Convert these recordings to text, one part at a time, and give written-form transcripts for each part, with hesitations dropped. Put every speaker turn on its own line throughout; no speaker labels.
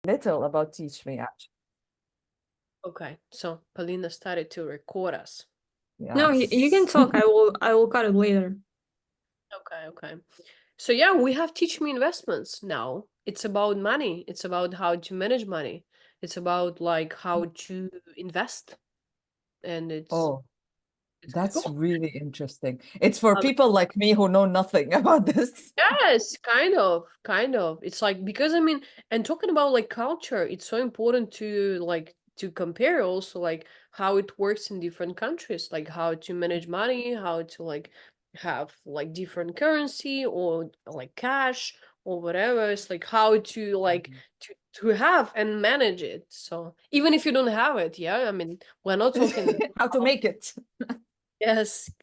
little about Teach Me, actually.
Okay, so Polina started to record us.
No, you can
Yes.
talk. I will cut it later.
Okay. So yeah, we have Teach Me Investments now. It's about money. It's about how to manage money. It's about like how to invest. And it's
Oh,
pretty
that's
cool.
really interesting. It's for
Um,
people like me who know nothing about this.
Yes, kind of. It's like because I mean, and talking about like culture, it's so important to like to compare also like how it works in different countries, like how to manage money, how to like have like different currency or like cash or whatever. It's like how to like to have and manage it. So even if you don't have it, yeah, I mean, we're not talking
How to make it.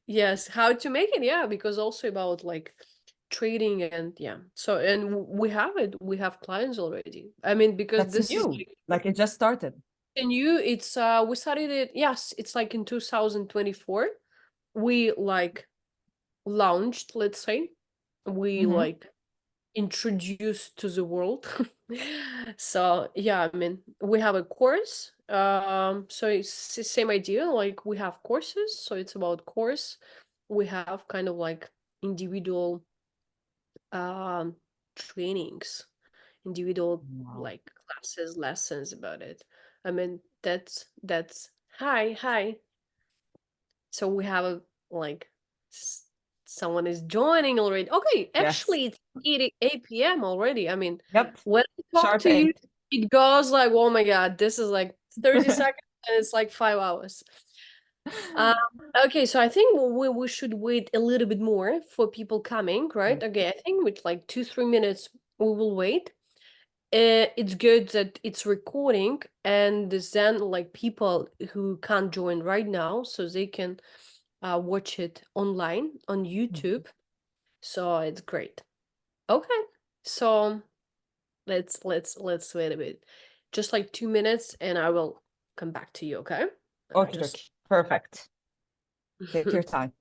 yes, how to make it, yeah, because also about like trading and yeah. So and we have it. We have clients already. I mean, because
That's
this is
new. Like it just started.
new. It's we started it. Yes, it's like in 2024. We like launched. Let's say we
Mhm.
like introduced to the world. So yeah, I mean, we have a course. So it's the same idea. Like we have courses. So it's about course. We have kind of like individual trainings, individual
Wow.
like classes, lessons about it. I mean, that's hi. So we have a like someone is joining already. Okay,
Yes.
actually it's 8 p.m. already. I mean,
Yep.
when I talk
Sharp
to you,
8.
it goes like, oh my God, this is like 30 seconds and it's like 5 hours. Um, okay, so I think we should wait a little bit more for people coming, right? Okay, I think with like 2-3 minutes we will wait. It's good that it's recording and then like people who can't join right now, so they can watch it online on YouTube. So it's great. Okay, so let's wait a bit, just like 2 minutes, and I will come back to you. Okay.
Okay,
Just
okay. Perfect. Take your time.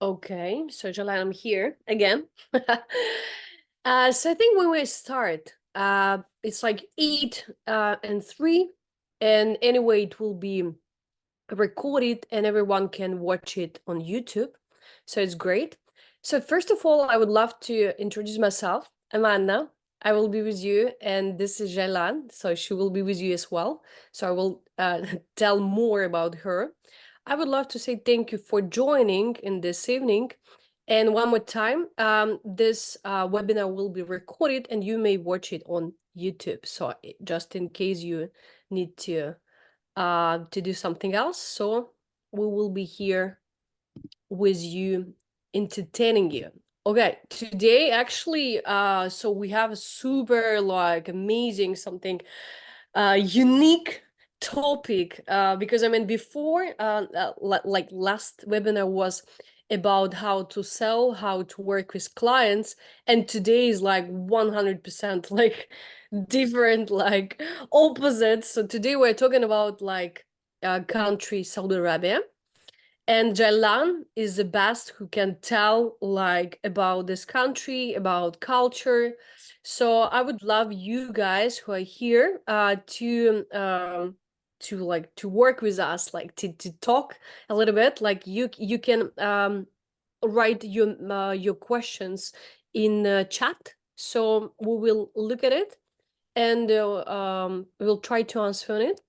okay. So Jielan, I'm here again. So I think when we start, it's like 8 and 3, and anyway, it will be recorded and everyone can watch it on YouTube. So it's great. So first of all, I would love to introduce myself. I'm Anna. I will be with you, and this is Jielan. So she will be with you as well. So I will tell more about her. I would love to say thank you for joining in this evening. And one more time, this webinar will be recorded and you may watch it on YouTube. So just in case you need to do something else. So we will be here with you entertaining you. Okay, today actually, so we have a super like amazing something unique topic because I mean before like last webinar was about how to sell, how to work with clients, and today is like 100% like different, like opposite. So today we're talking about like country Saudi Arabia, and Jielan is the best who can tell like about this country, about culture. So I would love you guys who are here to work with us, like to talk a little bit. Like you can write your questions in chat, so we will look at it and we'll try to answer it.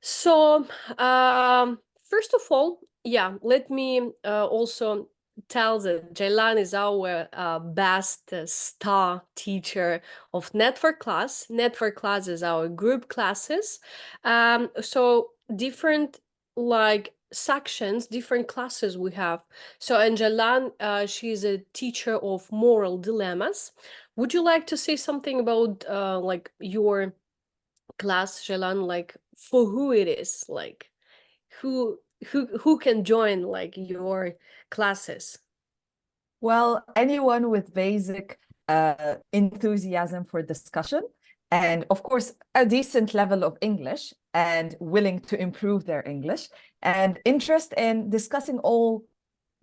So first of all, yeah, let me also tell that Jielan is our best star teacher of network class. Network class is our group classes. So different like sections, different classes we have. So in Jielan, she's a teacher of moral dilemmas. Would you like to say something about like your class, Jielan, like for who it is, like who can join like your classes?
Well, anyone with basic enthusiasm for discussion and, of course, a decent level of English and willing to improve their English and interest in discussing all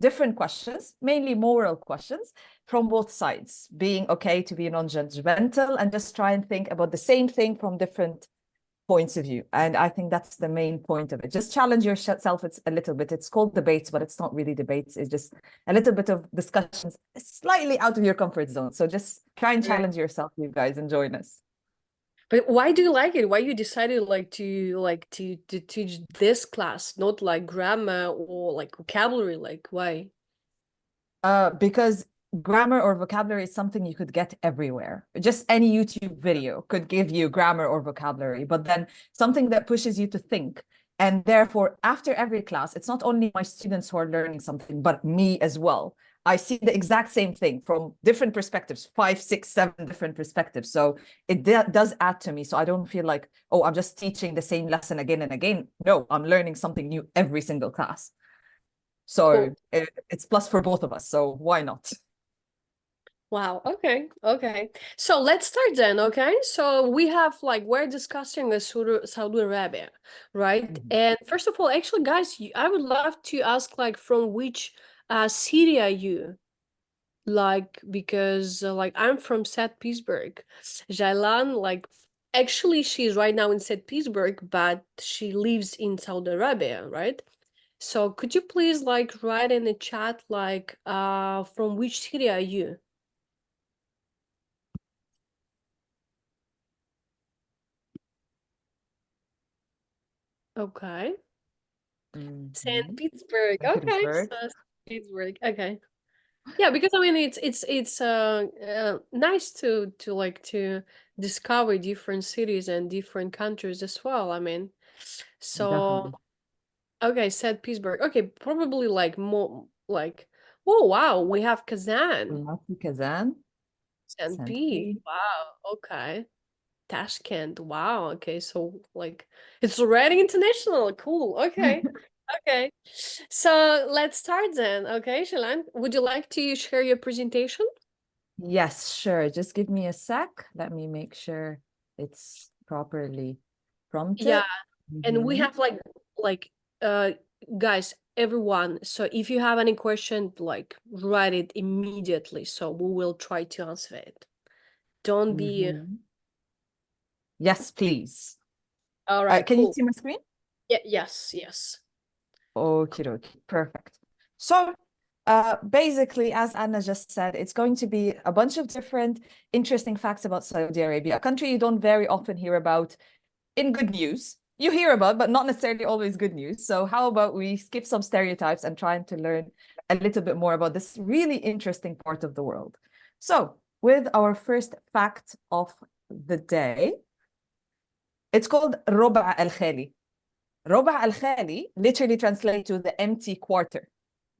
different questions, mainly moral questions from both sides, being okay to be non-judgmental and just try and think about the same thing from different points of view. And I think that's the main point of it. Just challenge yourself a little bit. It's called debates, but it's not really debates. It's just a little bit of discussions slightly out of your comfort zone. So just try and challenge yourself, you guys, and join us.
But why do you like it? Why you decided like to teach this class, not like grammar or like vocabulary? Like why?
Because grammar or vocabulary is something you could get everywhere. Just any YouTube video could give you grammar or vocabulary, but then something that pushes you to think. And therefore, after every class, it's not only my students who are learning something, but me as well. I see the exact same thing from different perspectives, 5, 6, 7 different perspectives. So it does add to me. So I don't feel like, oh, I'm just teaching the same lesson again and again. No, I'm learning something new every single class. So it's plus for both of us. So why not?
Wow. Okay. Okay. So let's start then. Okay. So we have like, we're discussing the Saudi Arabia, right?
Mhm.
And first of all, actually, guys, I would love to ask like from which city are you? Like, because like I'm from St. Petersburg. Jielan, like, actually, she's right now in St. Petersburg, but she lives in Saudi Arabia, right? So could you please like write in the chat like from which city are you? Okay. St. Petersburg.
St.
Okay.
Petersburg.
So St. Petersburg. Okay. Yeah, because I mean it's nice to like to discover different cities and different countries as well. I mean, so
Definitely.
okay, St. Petersburg. Okay, probably like more like, oh wow, we have Kazan.
Kazan.
St. Pete. Wow. Okay. Tashkent. Wow. Okay, so like it's already international. Cool. Okay. Okay. So let's start then. Okay, Jielan, would you like to share your presentation?
Yes, sure. Just give me a sec. Let me make sure it's properly prompted.
Yeah. And we have like guys, everyone. So if you have any question, like write it immediately. So we will try to answer it. Don't be
Yes, please.
all right.
Can
Cool.
you see my screen?
Yeah, yes.
Okie dokie. Perfect. So basically, as Anna just said, it's going to be a bunch of different interesting facts about Saudi Arabia, a country you don't very often hear about in good news. You hear about, but not necessarily always good news. So how about we skip some stereotypes and try to learn a little bit more about this really interesting part of the world. So with our first fact of the day, it's called Roba al-Khali. Roba al-Khali literally translates to the empty quarter.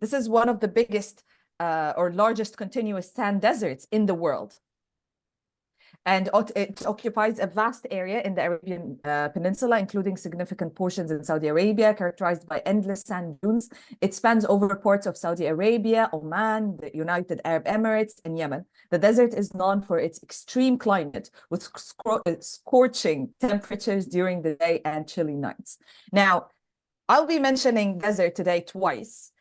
This is one of the biggest or largest continuous sand deserts in the world. And it occupies a vast area in the Arabian Peninsula, including significant portions in Saudi Arabia, characterized by endless sand dunes. It spans over ports of Saudi Arabia, Oman, the United Arab Emirates, and Yemen. The desert is known for its extreme climate, with scorching temperatures during the day and chilly nights. Now, I'll be mentioning desert today twice.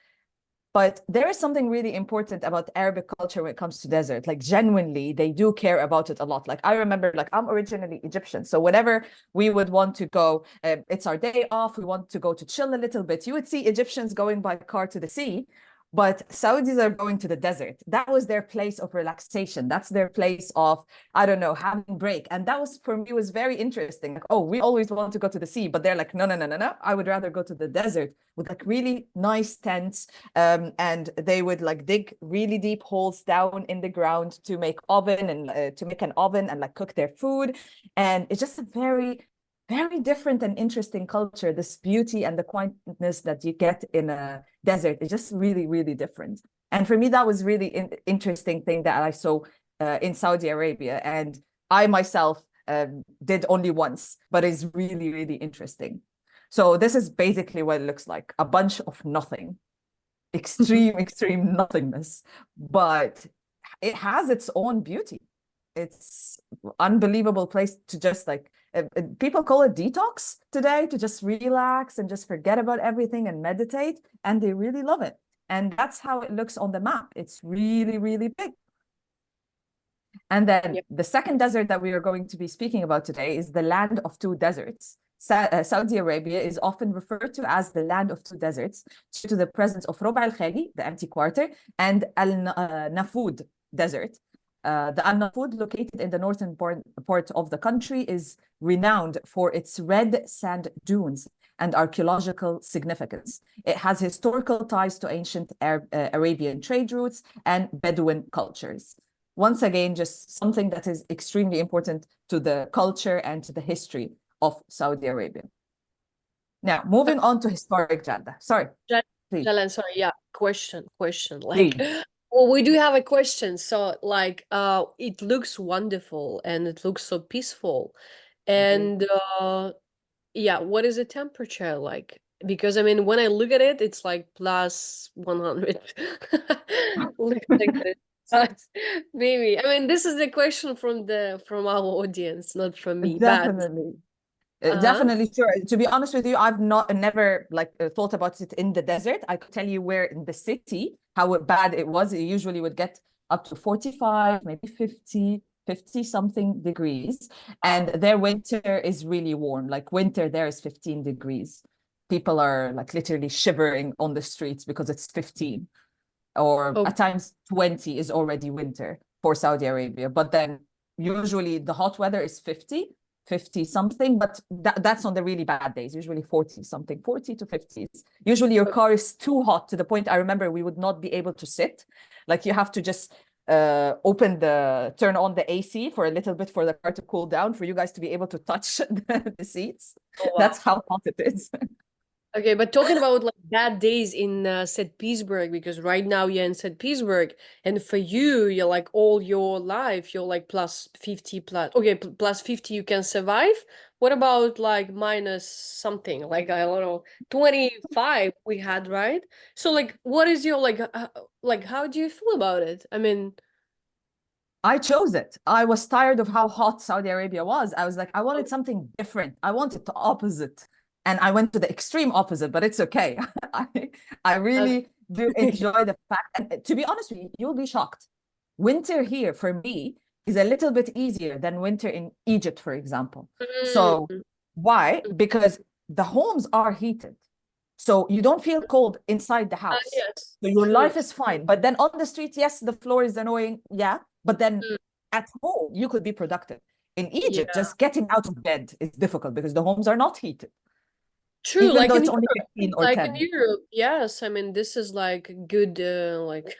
But there is something really important about Arabic culture when it comes to desert. Like, genuinely, they do care about it a lot. Like, I remember, like, I'm originally Egyptian. So whenever we would want to go, it's our day off, we want to go to chill a little bit, you would see Egyptians going by car to the sea. But Saudis are going to the desert. That was their place of relaxation. That's their place of, I don't know, having break. And that was, for me, was very interesting. Like, oh, we always want to go to the sea, but they're like, no. I would rather go to the desert with like really nice tents. And they would like dig really deep holes down in the ground to make oven and to make an oven and like cook their food. And it's just a very different and interesting culture. This beauty and the quietness that you get in a desert is just really, really different. And for me, that was really interesting thing that I saw in Saudi Arabia. And I myself did only once, but it's really, really interesting. So this is basically what it looks like, a bunch of nothing, extreme nothingness, but it has its own beauty. It's unbelievable place to just like, people call it detox today, to just relax and just forget about everything and meditate, and they really love it. And that's how it looks on the map. It's really, really big. And then the second desert that we are going to be speaking about today is the land of two deserts. Saudi Arabia is often referred to as the land of two deserts due to the presence of Rob al-Khali, the empty quarter, and Al-Nafud desert. The Al-Nafud, located in the northern part of the country, is renowned for its red sand dunes and archaeological significance. It has historical ties to ancient Arabian trade routes and Bedouin cultures. Once again, just something that is extremely important to the culture and to the history of Saudi Arabia. Now, moving on to historic Jeddah. Sorry.
Jielan, sorry, yeah, question. Like, well, we do have a question. So, like, it looks wonderful and it looks so peaceful. And yeah, what is the temperature like? Because I mean, when I look at it, it's like plus 100. Looks like this. But maybe, I mean, this is the question from our audience, not from me.
Definitely. Definitely, sure. To be honest with you, I've never like thought about it in the desert. I could tell you where in the city, how bad it was. It usually would get up to 45, maybe 50 something degrees. And their winter is really warm. Like winter there is 15 degrees. People are like literally shivering on the streets because it's 15. Or at times 20 is already winter for Saudi Arabia. But then usually the hot weather is 50 something, but that's on the really bad days, usually 40 something, 40 to 50s. Usually your car is too hot to the point, I remember we would not be able to sit. Like you have to just turn on the AC for a little bit for the car to cool down, for you guys to be able to touch the seats. Oh, wow. That's how hot it is.
Okay, but talking about like bad days in St. Petersburg, because right now you're in St. Petersburg, and for you, you're like all your life, you're like plus 50 plus, okay, plus 50 you can survive. What about like minus something, like I don't know, 25 we had, right? So like, what is your like, how do you feel about it? I mean,
I chose it. I was tired of how hot Saudi Arabia was. I was like, I wanted something different. I wanted the opposite. And I went to the extreme opposite, but it's okay. I really do enjoy the fact, and to be honest with you, you'll be shocked. Winter here for me is a little bit easier than winter in Egypt, for example. So why? Because the homes are heated. So you don't feel cold inside the house.
Yes.
So your life is fine. But then on the street, yes, the floor is annoying. Yeah. But then at home, you could be productive. In Egypt, just getting out of bed is difficult because the homes are not heated.
True,
even
like
though
in
it's only
Europe,
15 or
like
10.
in Europe, yes. I mean, this is like good, like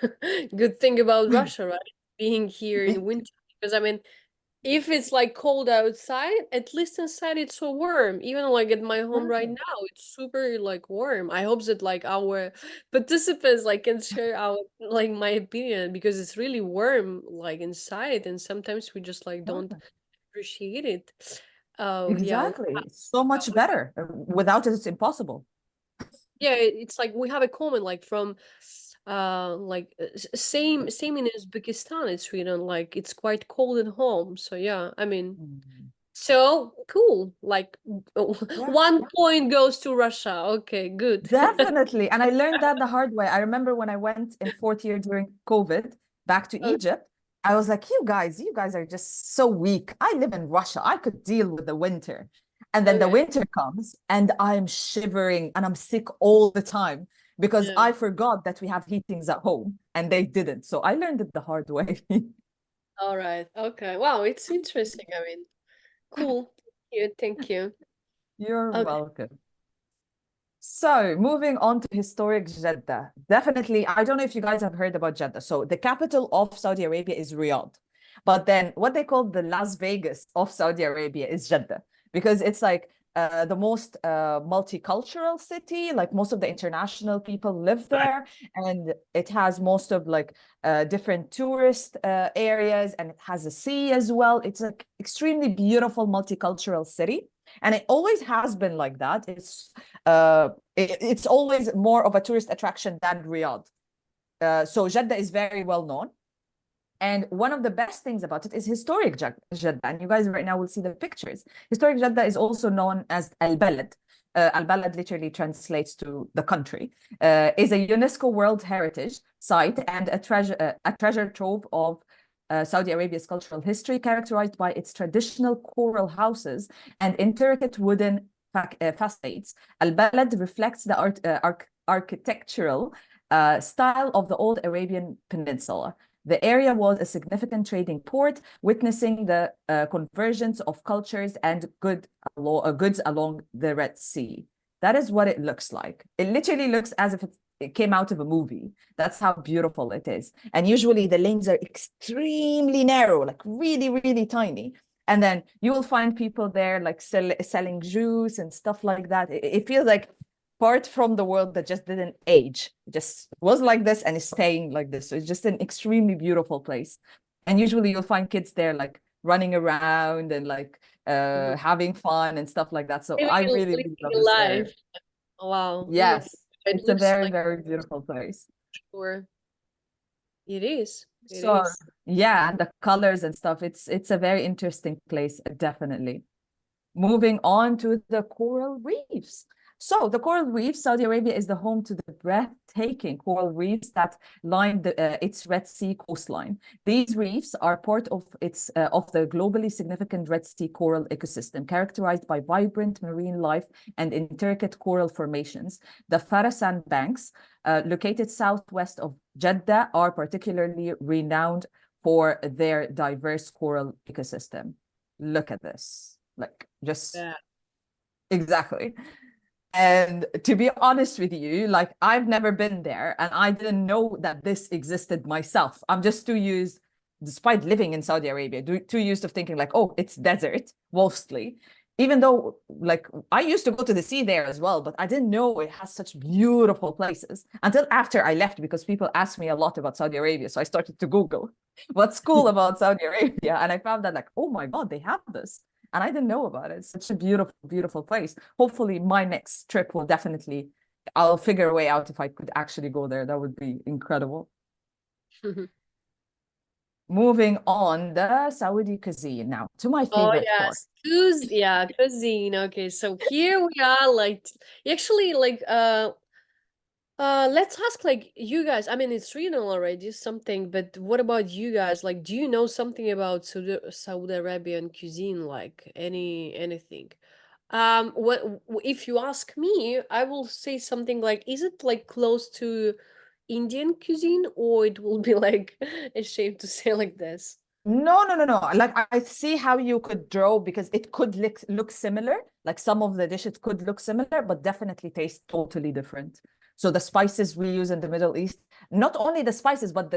good thing about Russia, right? Being here in winter, because I mean, if it's like cold outside, at least inside it's so warm. Even like at my home right now, it's super like warm. I hope that like our participants like can share our like my opinion, because it's really warm like inside, and sometimes we just like don't appreciate it. Yeah,
Exactly. So much better. Without it, it's impossible.
yeah, it's like we have a comment like from same in Uzbekistan. It's written like it's quite cold at home. So yeah, I mean, so cool. Like
Yeah.
1 point goes to Russia. Okay, good.
Definitely. And I learned that the hard way. I remember when I went in 4th year during COVID back to Egypt, I was like, you guys are just so weak. I live in Russia. I could deal with the winter. And then the winter comes and I'm shivering and I'm sick all the time because I forgot that we have heatings at home and they didn't. So I learned it the hard way.
All right. Okay. Wow, it's interesting. I mean, cool. Thank you.
You're welcome. So moving on to historic Jeddah. Definitely, I don't know if you guys have heard about Jeddah. So the capital of Saudi Arabia is Riyadh. But then what they call the Las Vegas of Saudi Arabia is Jeddah, because it's like the most multicultural city. Like most of the international people live there, and it has most of like different tourist areas, and it has a sea as well. It's like extremely beautiful multicultural city. And it always has been like that. It's always more of a tourist attraction than Riyadh. So Jeddah is very well known. And one of the best things about it is historic Jeddah. And you guys right now will see the pictures. Historic Jeddah is also known as Al-Balad. Al-Balad literally translates to the country. Is a UNESCO World Heritage Site and a treasure trove of Saudi Arabia's cultural history, characterized by its traditional choral houses and intricate wooden facades. Al-Balad reflects the architectural style of the old Arabian Peninsula. The area was a significant trading port, witnessing the convergence of cultures and goods along the Red Sea. That is what it looks like. It literally looks as if it came out of a movie. That's how beautiful it is. And usually the lanes are extremely narrow, like really, really tiny. And then you will find people there like selling juice and stuff like that. It feels like part from the world that just didn't age. It just was like this and is staying like this. So it's just an extremely beautiful place. And usually you'll find kids there like running around and like having fun and stuff like that. So I really, really love this area.
Wow.
Yes.
It
It's a very,
like
very beautiful place.
Sure. It is.
So yeah, and the colors and stuff, it's a very interesting place, definitely. Moving on to the coral reefs. So the coral reefs, Saudi Arabia is the home to the breathtaking coral reefs that line its Red Sea coastline. These reefs are part of the globally significant Red Sea coral ecosystem, characterized by vibrant marine life and intricate coral formations. The Farah sandbanks, located southwest of Jeddah, are particularly renowned for their diverse coral ecosystem. Look at this. Like just exactly. And to be honest with you, like I've never been there and I didn't know that this existed myself. I'm just too used, despite living in Saudi Arabia, too used to thinking like, oh, it's desert mostly. Even though like I used to go to the sea there as well, but I didn't know it has such beautiful places until after I left, because people asked me a lot about Saudi Arabia. So I started to Google what's cool about Saudi Arabia. And I found that like, oh my God, they have this. And I didn't know about it. It's such a beautiful, beautiful place. Hopefully my next trip will definitely, I'll figure a way out if I could actually go there. That would be incredible. Moving on, the Saudi cuisine now to my favorite part.
Cuisine. Okay, so here we are like actually like let's ask like you guys. I mean, it's written already something, but what about you guys? Like, do you know something about Saudi Arabian cuisine? Like anything? What if you ask me, I will say something like, is it like close to Indian cuisine, or it will be like a shame to say like this?
No. Like I see how you could draw, because it could look similar. Like some of the dishes could look similar, but definitely taste totally different. So the spices we use in the Middle East, not only the spices, but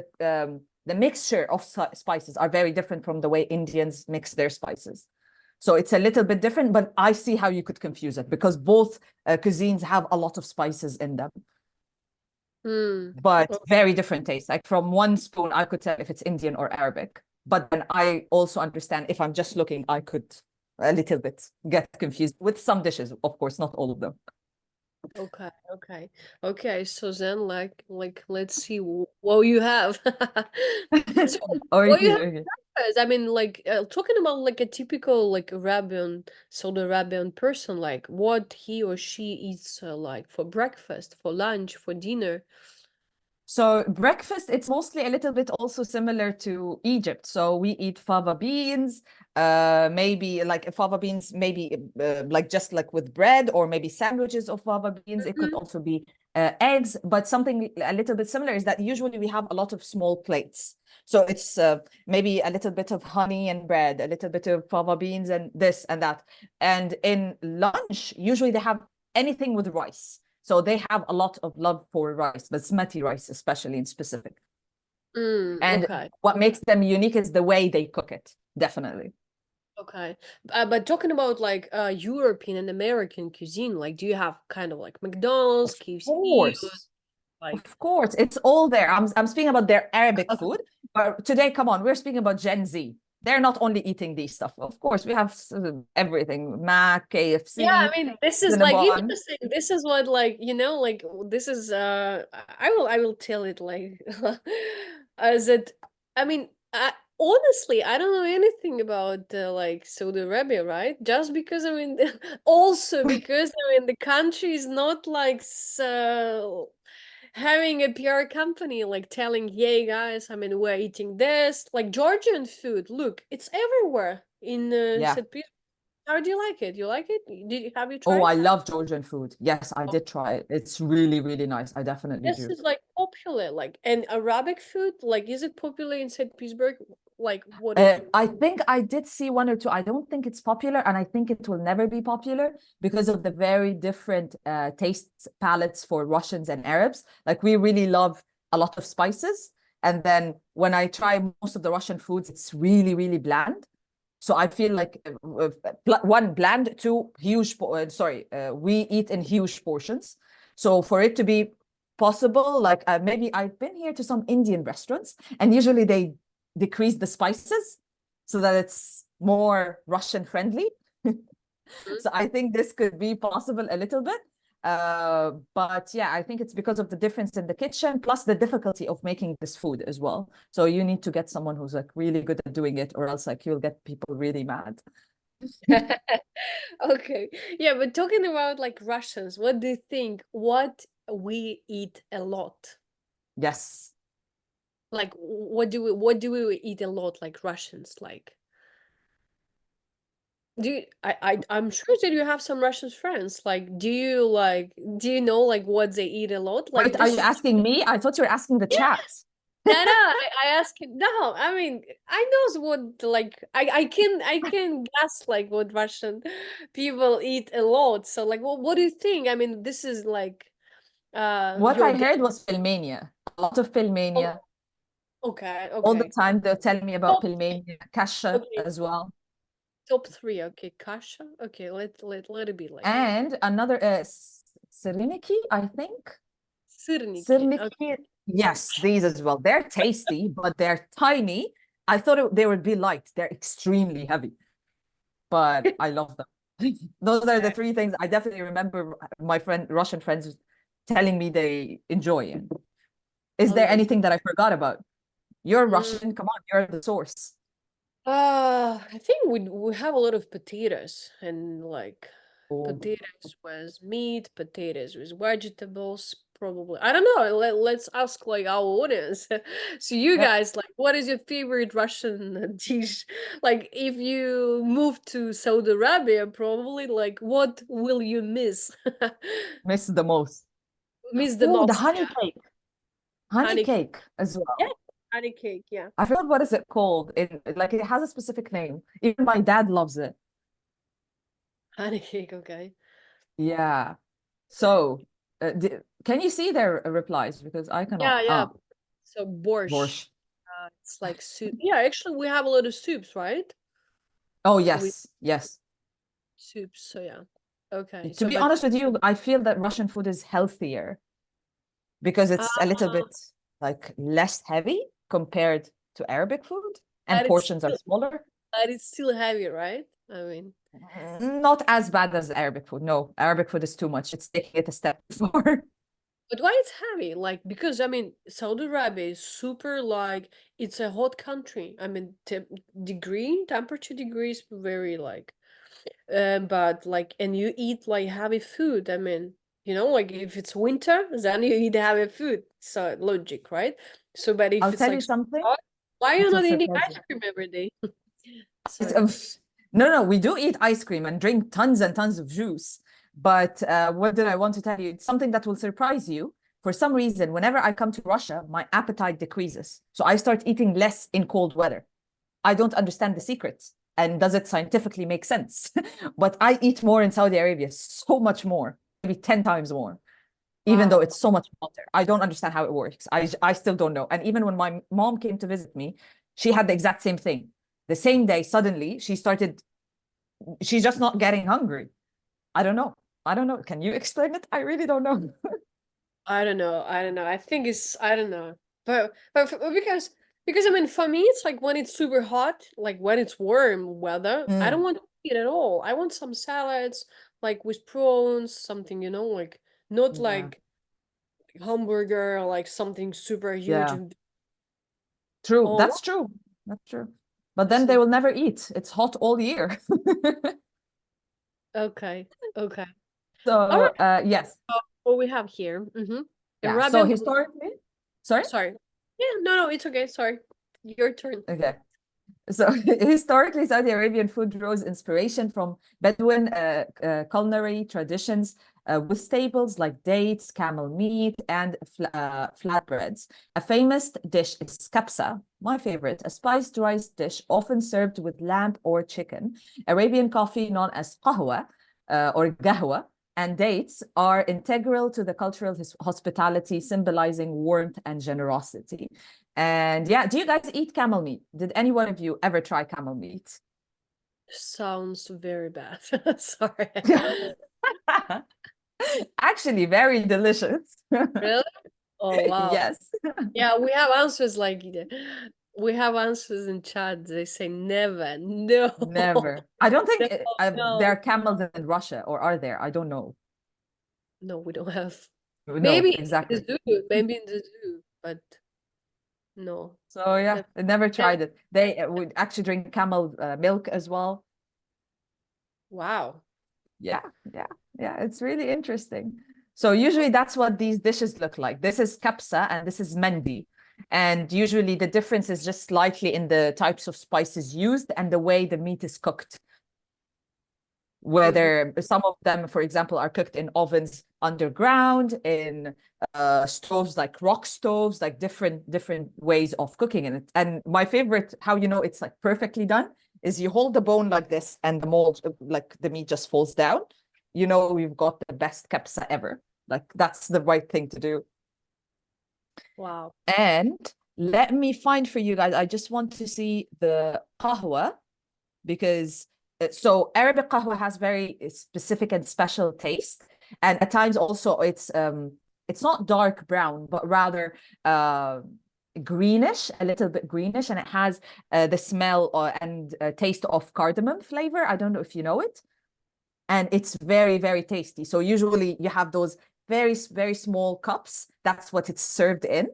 the mixture of spices are very different from the way Indians mix their spices. So it's a little bit different, but I see how you could confuse it because both cuisines have a lot of spices in them. But very different tastes. Like from one spoon, I could tell if it's Indian or Arabic. But then I also understand if I'm just looking, I could a little bit get confused with some dishes, of course, not all of them.
Okay. So then, like, let's see what you have. So, what you have breakfast? I mean, like, talking about like a typical like Arabian, Saudi Arabian person, like what he or she eats, like for breakfast, for lunch, for dinner.
So breakfast, it's mostly a little bit also similar to Egypt. So we eat fava beans, maybe like fava beans, maybe like just like with bread or maybe sandwiches of fava beans. It could also be eggs, but something a little bit similar is that usually we have a lot of small plates. So it's maybe a little bit of honey and bread, a little bit of fava beans and this and that. And in lunch, usually they have anything with rice. So they have a lot of love for rice, basmati rice, especially in specific. And what makes them unique is the way they cook it, definitely.
Okay. But talking about like European and American cuisine, like do you have kind of like McDonald's, KFC?
Of course, it's all there. I'm speaking about their Arabic food, but today, come on, we're speaking about Gen Z. They're not only eating these stuff. Of course, we have everything, Mac, KFC.
Yeah, I mean, this is like interesting. This is what like, you know, like this is I will tell it like as it I mean, honestly, I don't know anything about like Saudi Arabia, right? Just because I mean also because I mean the country is not like so having a PR company like telling, "Yay guys, I mean we're eating this." Like Georgian food, look, it's everywhere in St. Petersburg. How do you like it? You like it? Have you tried?
Oh, I love Georgian food. Yes, I did try it. It's really, really nice. I definitely do.
This is like popular, like, and Arabic food, like, is it popular in St. Petersburg? Like, what is
I think I did see one or two. I don't think it's popular, and I think it will never be popular because of the very different taste palettes for Russians and Arabs. Like, we really love a lot of spices. And then when I try most of the Russian foods, it's really, really bland. So I feel like one, bland, two, huge, we eat in huge portions. So for it to be possible, like maybe I've been here to some Indian restaurants and usually they decrease the spices so that it's more Russian friendly. So I think this could be possible a little bit. But yeah, I think it's because of the difference in the kitchen, plus the difficulty of making this food as well. So you need to get someone who's like really good at doing it, or else like you'll get people really mad.
Okay. Yeah, but talking about like Russians, what do you think? What we eat a lot?
Yes.
Like what do we eat a lot like Russians like? I'm sure that you have some Russian friends. Like, do you know like what they eat a lot? Like,
wait, are you asking me? I thought you were asking the chat.
No, I ask it. No, I mean, I know what like I can guess like what Russian people eat a lot. So like, what do you think? I mean, this is like
what I heard was pilmania. A lot of pilmania.
Okay.
All the time they're telling me about pilmania, kasha as well.
Top 3, okay, kasha. Okay, let it be like.
And another Syriniki, I think.
Syrniki.
Okay. Yes, these as well. They're tasty, but they're tiny. I thought they would be light. They're extremely heavy, but I love them. Those are the 3 things I definitely remember my Russian friends telling me they enjoy it. Is there anything that I forgot about? You're Russian. Come on, you're the source.
I think we have a lot of potatoes and like potatoes with meat, potatoes with vegetables, probably. I don't know. Let's ask like our audience. So you guys, like, what is your favorite Russian dish? Like, if you move to Saudi Arabia, probably like, what will you miss?
Miss the most.
Miss the most.
The honey cake. Honey cake as well.
Yeah. Honey cake, yeah.
I forgot what is it called. It has a specific name. Even my dad loves it.
Honey cake, okay.
Yeah. So, can you see their replies? Because I cannot.
Yeah. So borscht. It's like soup. Yeah, actually, we have a lot of soups, right?
Oh,
So we
yes.
soups. So yeah. Okay.
To
So,
be
but
honest with you, I feel that Russian food is healthier because it's a little bit like less heavy compared to Arabic food, and
but it's
portions are smaller.
but it's still heavy, right? I mean,
Not as bad as Arabic food. No, Arabic food is too much. It's taking it a step far.
but why it's heavy? Like, because I mean, Saudi Arabia is super, like, it's a hot country. I mean, temperature degrees very like, but like, and you eat like heavy food. I mean, you know, like if it's winter, then you eat heavy food. So logic, right? So, but if
I'll
it's
tell
like
you something
hot, why are
that
you
will
not eating
surprise
ice
you.
cream every day?
It's,
Sorry.
no, we do eat ice cream and drink tons and tons of juice. But what did I want to tell you? It's something that will surprise you. For some reason, whenever I come to Russia, my appetite decreases. So I start eating less in cold weather. I don't understand the secrets. And does it scientifically make sense? But I eat more in Saudi Arabia, so much more, maybe 10 times more, even though
Wow.
it's so much hotter. I don't understand how it works. I still don't know. And even when my mom came to visit me, she had the exact same thing. The same day, suddenly, she's just not getting hungry. I don't know. Can you explain it? I really don't know.
I don't know. I think it's, I don't know. Because I mean, for me, it's like when it's super hot, like when it's warm weather, I don't want to eat at all. I want some salads, like with prawns, something, you know, like not
Yeah.
like hamburger, or like something super huge
Yeah.
and
True.
oh,
That's true. That's true. But then
so,
they will never eat. It's hot all year.
okay. All
So,
right.
yes.
What we have here.
Yeah. So
Arabian.
historically, sorry?
Sorry. Yeah, no, it's okay. Sorry. Your turn.
Okay. So historically, Saudi Arabian food draws inspiration from Bedouin culinary traditions with staples like dates, camel meat, and flatbreads. A famous dish is kapsa, my favorite, a spiced rice dish often served with lamb or chicken. Arabian coffee known as qahwa or gahwa and dates are integral to the cultural hospitality, symbolizing warmth and generosity. And yeah, do you guys eat camel meat? Did any one of you ever try camel meat?
Sounds very bad. Sorry.
Actually, very delicious.
Really? Oh, wow.
Yes.
Yeah, we have answers like we have answers in chat. They say never. No.
Never. I don't think
No.
there are camels in Russia, or are there? I don't know.
No, we don't have.
No,
Maybe in
exactly.
the zoo. Maybe in the zoo, but no.
So yeah, I never
Never.
tried it. They would actually drink camel milk as well.
Wow.
Yeah, it's really interesting. So usually that's what these dishes look like. This is kapsa and this is mendi. And usually the difference is just slightly in the types of spices used and the way the meat is cooked. Whether some of them, for example, are cooked in ovens underground, in stoves like rock stoves, like different ways of cooking it. And my favorite, how you know it's like perfectly done, is you hold the bone like this and the mold, like the meat just falls down. You know, we've got the best kapsa ever. Like that's the right thing to do.
Wow.
And let me find for you guys, I just want to see the qahwa, because so Arabic qahwa has very specific and special taste. And at times also it's not dark brown, but rather greenish, a little bit greenish, and it has the smell and taste of cardamom flavor. I don't know if you know it. And it's very, very tasty. So usually you have those very, very small cups. That's what it's served in.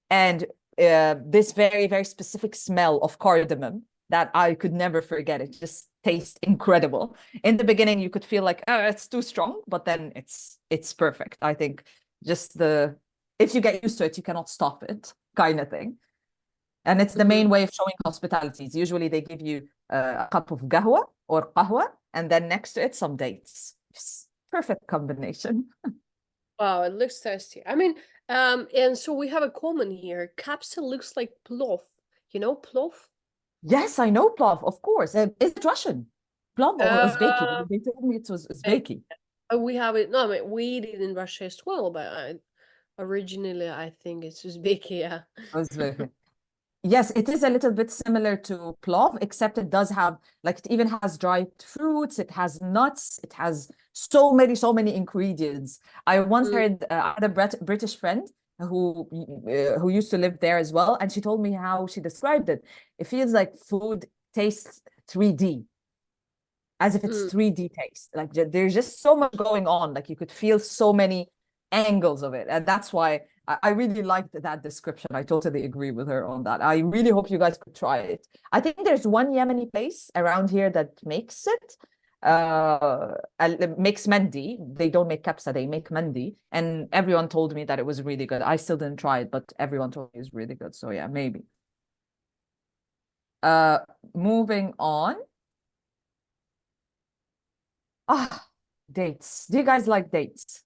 And this very, very specific smell of cardamom that I could never forget. It just tastes incredible. In the beginning, you could feel like, oh, it's too strong, but then it's perfect. I think just if you get used to it, you cannot stop it, kind of thing. And it's the main way of showing hospitalities. Usually they give you a cup of gahwa or qahwa, and then next to it, some dates. Just perfect combination.
Wow, it looks tasty. I mean, and so we have a comment here. Kapsa looks like plov. You know plov?
Yes, I know plov, of course. Is it Russian? Plov or Uzbeki? They told me it was Uzbeki.
We have it. No, I mean, we eat it in Russia as well, but originally I think it's Uzbeki. Yeah.
Uzbeki. Yes, it is a little bit similar to plov, except it does have, like, it even has dried fruits, it has nuts, it has so many ingredients. I once heard, I had a British friend who used to live there as well, and she told me how she described it. It feels like food tastes 3D, as if it's 3D taste. Like there's just so much going on, like you could feel so many angles of it, and that's why I really liked that description. I totally agree with her on that. I really hope you guys could try it. I think there's one Yemeni place around here that makes it. Makes mendi. They don't make kapsa, they make mendi. And everyone told me that it was really good. I still didn't try it, but everyone told me it was really good. So yeah, maybe. Moving on. Dates. Do you guys like dates?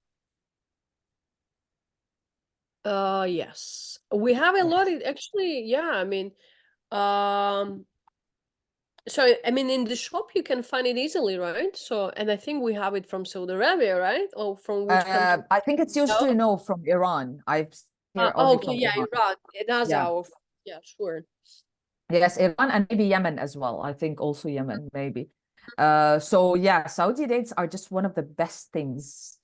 Yes, we have a lot of, actually, yeah, I mean, so I mean, in the shop you can find it easily, right? So, and I think we have it from Saudi Arabia, right? Or from which country?
I think it's usually no from Iran. I've heard only
okay,
from
yeah,
Iran.
Iraq. It has
Yeah.
our, yeah, sure.
Yes, Iran and maybe Yemen as well. I think also Yemen, maybe. So yeah, Saudi dates are just one of the best things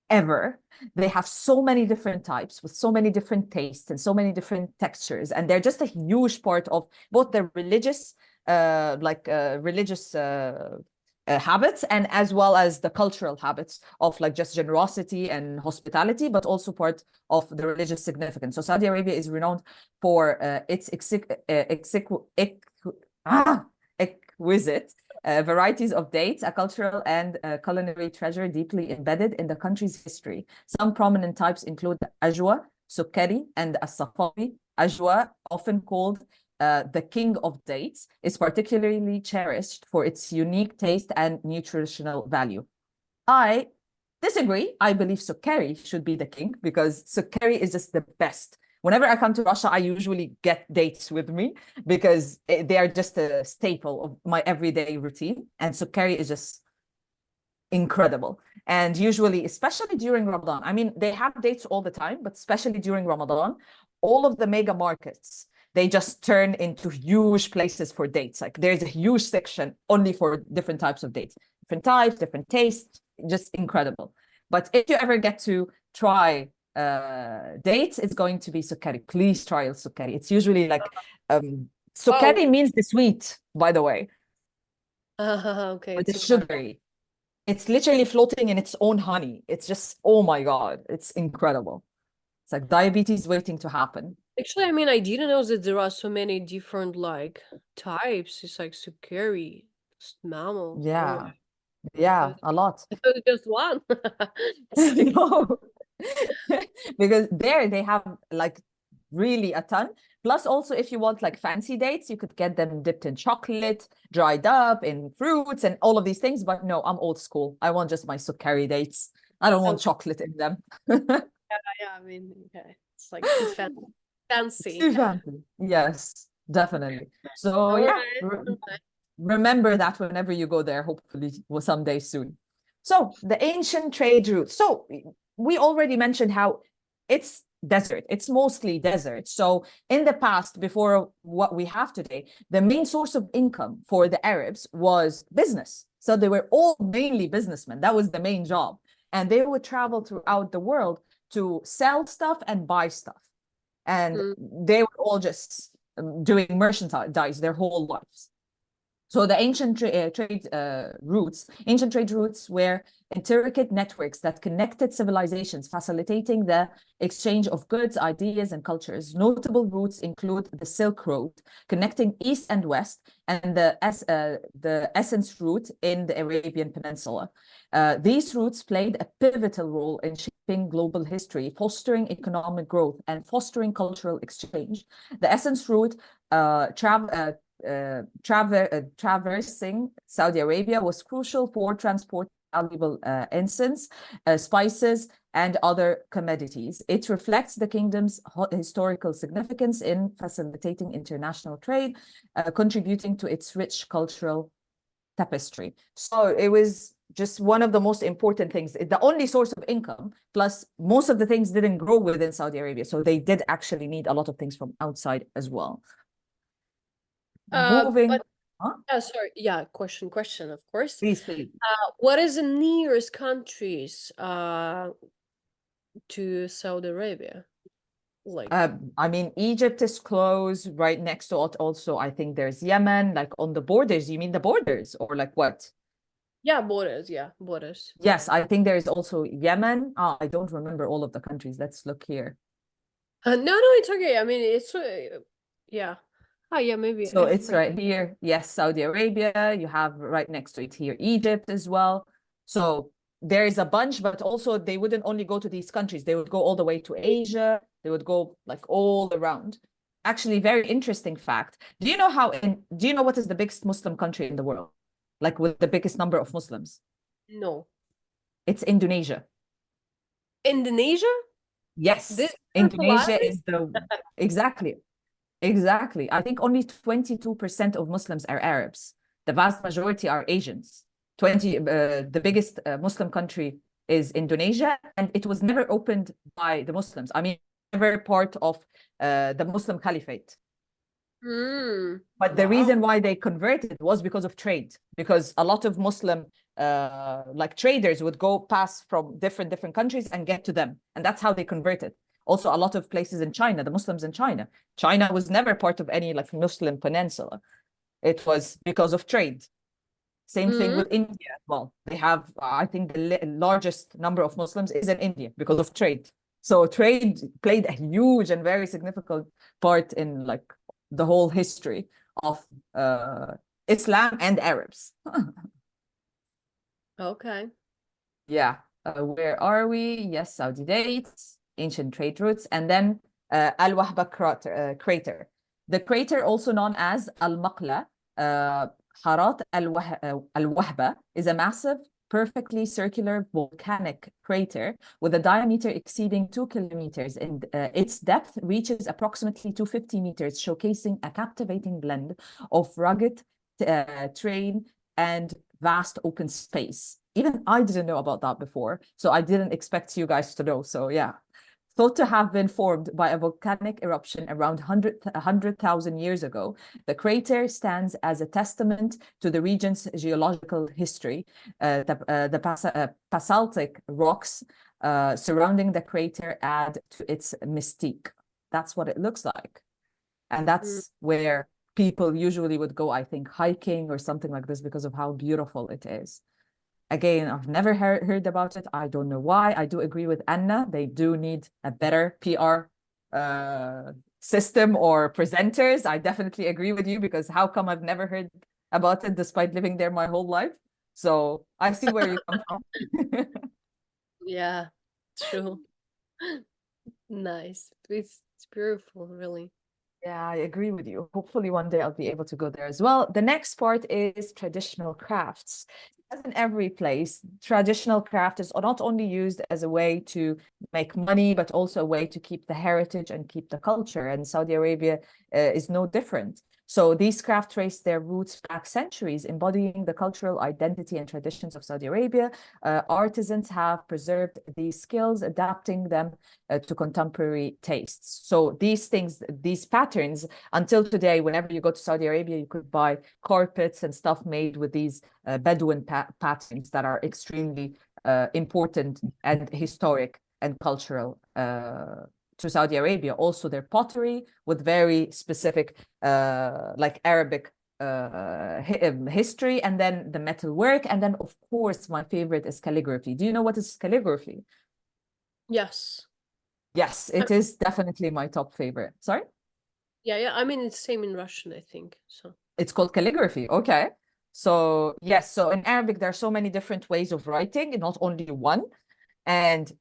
ever. They have so many different types with so many different tastes and so many different textures, and they're just a huge part of both the religious habits, and as well as the cultural habits of like just generosity and hospitality, but also part of the religious significance. So Saudi Arabia is renowned for its exquisite varieties of dates, a cultural and culinary treasure deeply embedded in the country's history. Some prominent types include the ajwa, sukkari, and as-safawi. Ajwa, often called the king of dates, is particularly cherished for its unique taste and nutritional value. I disagree. I believe sukkari should be the king because sukkari is just the best. Whenever I come to Russia, I usually get dates with me because they are just a staple of my everyday routine. And sukkari is just incredible. And usually, especially during Ramadan, I mean, they have dates all the time, but especially during Ramadan, all of the mega markets, they just turn into huge places for dates. Like there's a huge section only for different types of dates, different types, different tastes, just incredible. But if you ever get to try dates, it's going to be sukkari. Please try sukkari. It's usually like sukkari means the sweet, by the way.
Okay,
but it's sugary. It's literally floating in its own honey. It's just, oh my God, it's incredible. It's like diabetes waiting to happen.
Actually, I mean, I didn't know that there are so many different like types. It's like sukkari, mammal.
Yeah. Yeah, a lot.
I thought just one.
No. Because there they have like really a ton. Plus also if you want like fancy dates, you could get them dipped in chocolate, dried up in fruits and all of these things. But no, I'm old school. I want just my sukkari dates. I don't want chocolate in them.
Yeah, I mean, okay. It's like too fancy. Fancy.
Too fancy. Yes, definitely. So yeah, remember that whenever you go there, hopefully someday soon. So the ancient trade routes. So we already mentioned how it's desert. It's mostly desert. So in the past, before what we have today, the main source of income for the Arabs was business. So they were all mainly businessmen. That was the main job. And they would travel throughout the world to sell stuff and buy stuff. And they were all just doing merchandise their whole lives. So the ancient trade routes were intricate networks that connected civilizations, facilitating the exchange of goods, ideas, and cultures. Notable routes include the Silk Road, connecting East and West, and the Essence Route in the Arabian Peninsula. These routes played a pivotal role in shaping global history, fostering economic growth, and fostering cultural exchange. The Essence Route traversing Saudi Arabia was crucial for transporting valuable incense, spices, and other commodities. It reflects the kingdom's historical significance in facilitating international trade, contributing to its rich cultural tapestry. So it was just one of the most important things, the only source of income, plus most of the things didn't grow within Saudi Arabia. So they did actually need a lot of things from outside as well. Moving,
But
huh?
sorry, yeah, question, of course.
Please, please.
What is the nearest countries to Saudi Arabia? Like,
I mean, Egypt is close right next to it. Also, I think there's Yemen, like on the borders. You mean the borders or like what?
yeah, borders, yeah, borders.
Yes, I think there is also Yemen. I don't remember all of the countries. Let's look here.
No, it's okay. I mean, it's yeah. Oh, yeah, maybe.
So it's right here. Yes, Saudi Arabia. You have right next to it here Egypt as well. So there is a bunch, but also they wouldn't only go to these countries. They would go all the way to Asia. They would go like all around. Actually, very interesting fact. Do you know do you know what is the biggest Muslim country in the world? Like with the biggest number of Muslims?
No.
It's Indonesia.
Indonesia?
Yes,
This
Indonesia is exactly. Exactly. I think only 22% of Muslims are Arabs. The vast majority are Asians. The biggest Muslim country is Indonesia, and it was never opened by the Muslims. I mean, never part of the Muslim Caliphate. But the reason why they converted was because of trade, because a lot of Muslim like traders would go pass from different countries and get to them, and that's how they converted. Also, a lot of places in China, the Muslims in China. China was never part of any like Muslim peninsula. It was because of trade. Same thing with India as well. They have, I think, the largest number of Muslims is in India because of trade. So trade played a huge and very significant part in like the whole history of Islam and Arabs.
Okay.
Yeah. Where are we? Yes, Saudi dates, ancient trade routes, and then Al-Wahba crater. The crater, also known as Al-Maqla, Harat Al-Wahba, is a massive, perfectly circular volcanic crater with a diameter exceeding 2 kilometers, and its depth reaches approximately 250 meters, showcasing a captivating blend of rugged terrain and vast open space. Even I didn't know about that before, so I didn't expect you guys to know. So yeah, thought to have been formed by a volcanic eruption around 100,000 years ago, the crater stands as a testament to the region's geological history. The basaltic rocks surrounding the crater add to its mystique. That's what it looks like. And that's where people usually would go, I think, hiking or something like this because of how beautiful it is. Again, I've never heard about it. I don't know why. I do agree with Anna. They do need a better PR system or presenters. I definitely agree with you, because how come I've never heard about it despite living there my whole life? So I see where you come from.
Yeah, true. Nice. It's beautiful, really.
Yeah, I agree with you. Hopefully one day I'll be able to go there as well. The next part is traditional crafts. As in every place, traditional craft is not only used as a way to make money, but also a way to keep the heritage and keep the culture. And Saudi Arabia is no different. So these crafts trace their roots back centuries, embodying the cultural identity and traditions of Saudi Arabia. Artisans have preserved these skills, adapting them to contemporary tastes. So these things, these patterns, until today, whenever you go to Saudi Arabia, you could buy carpets and stuff made with these Bedouin patterns that are extremely important and historic and cultural to Saudi Arabia. Also their pottery with very specific like Arabic history, and then the metalwork, and then of course my favorite is calligraphy. Do you know what is calligraphy?
Yes.
Yes, it is definitely my top favorite. Sorry?
Yeah. I mean, it's same in Russian, I think. So
it's called calligraphy. Okay. So yes, so in Arabic, there are so many different ways of writing, and not only one. And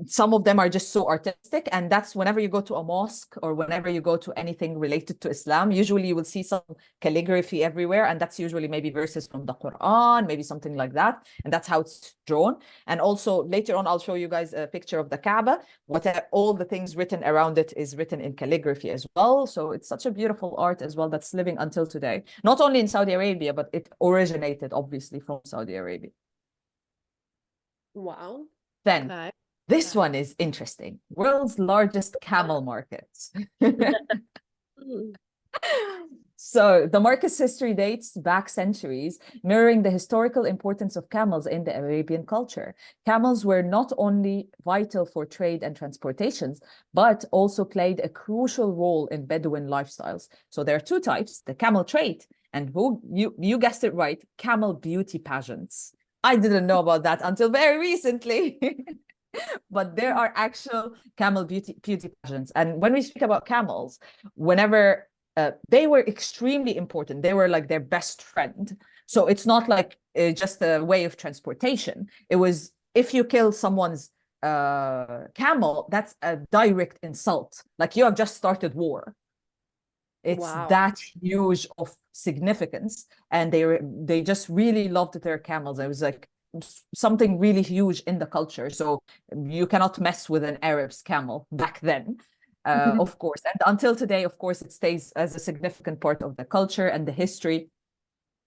some of them are just so artistic. And that's whenever you go to a mosque or whenever you go to anything related to Islam, usually you will see some calligraphy everywhere. And that's usually maybe verses from the Quran, maybe something like that. And that's how it's drawn. And also later on, I'll show you guys a picture of the Kaaba. All the things written around it is written in calligraphy as well. So it's such a beautiful art as well that's living until today. Not only in Saudi Arabia, but it originated obviously from Saudi Arabia.
wow.
Then
Okay.
this one is interesting. World's largest camel market. So the market's history dates back centuries, mirroring the historical importance of camels in the Arabian culture. Camels were not only vital for trade and transportations, but also played a crucial role in Bedouin lifestyles. So there are two types, the camel trade, and you guessed it right, camel beauty pageants. I didn't know about that until very recently. But there are actual camel beauty pageants. And when we speak about camels, whenever they were extremely important. They were like their best friend. So it's not like just a way of transportation. It was, if you kill someone's camel, that's a direct insult. Like you have just started war. It's that huge of significance. And they just really loved their camels. It was like something really huge in the culture. So you cannot mess with an Arab's camel back then. Of course, and until today, of course, it stays as a significant part of the culture and the history,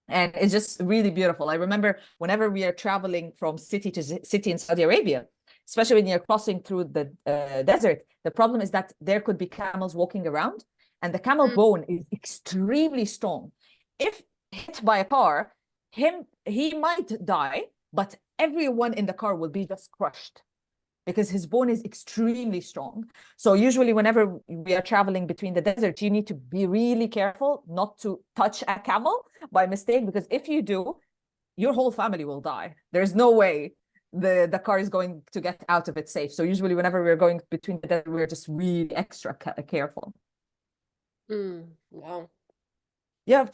and it's just really beautiful. I remember whenever we are traveling from city to city in Saudi Arabia, especially when you're crossing through the desert, the problem is that there could be camels walking around, and the camel bone is extremely strong. If hit by a car, he might die, but everyone in the car will be just crushed, because his bone is extremely strong. So usually whenever we are traveling between the desert, you need to be really careful not to touch a camel by mistake, because if you do, your whole family will die. There's no way the car is going to get out of it safe. So usually whenever we're going between the desert, we're just really extra careful.
Wow.
Yeah.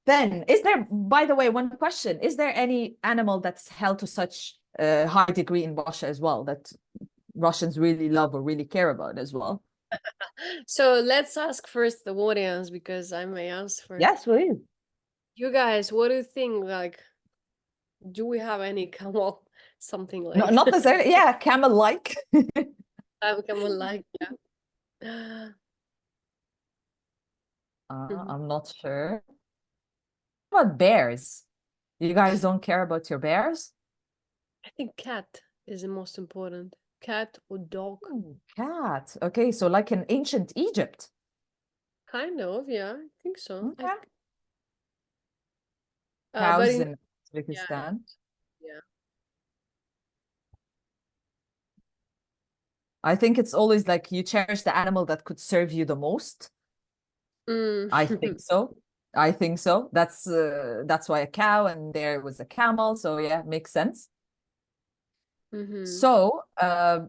Then, is there, by the way, one question, is there any animal that's held to such a high degree in Russia as well, that Russians really love or really care about as well?
So let's ask first the audience, because I may ask first.
Yes, please.
You guys, what do you think? Like, do we have any camel, something like
No, not necessarily, yeah, camel-like.
camel-like, yeah.
I'm not sure. What about bears? You guys don't care about your bears?
I think cat is the most important. Cat or dog.
Cat. Okay, so like in ancient Egypt.
Kind of, yeah, I think so.
Okay.
But
Cows
in,
in Uzbekistan.
yeah.
I think it's always like you cherish the animal that could serve you the most. I think so. I think so. That's why a cow, and there was a camel. So yeah, makes sense. So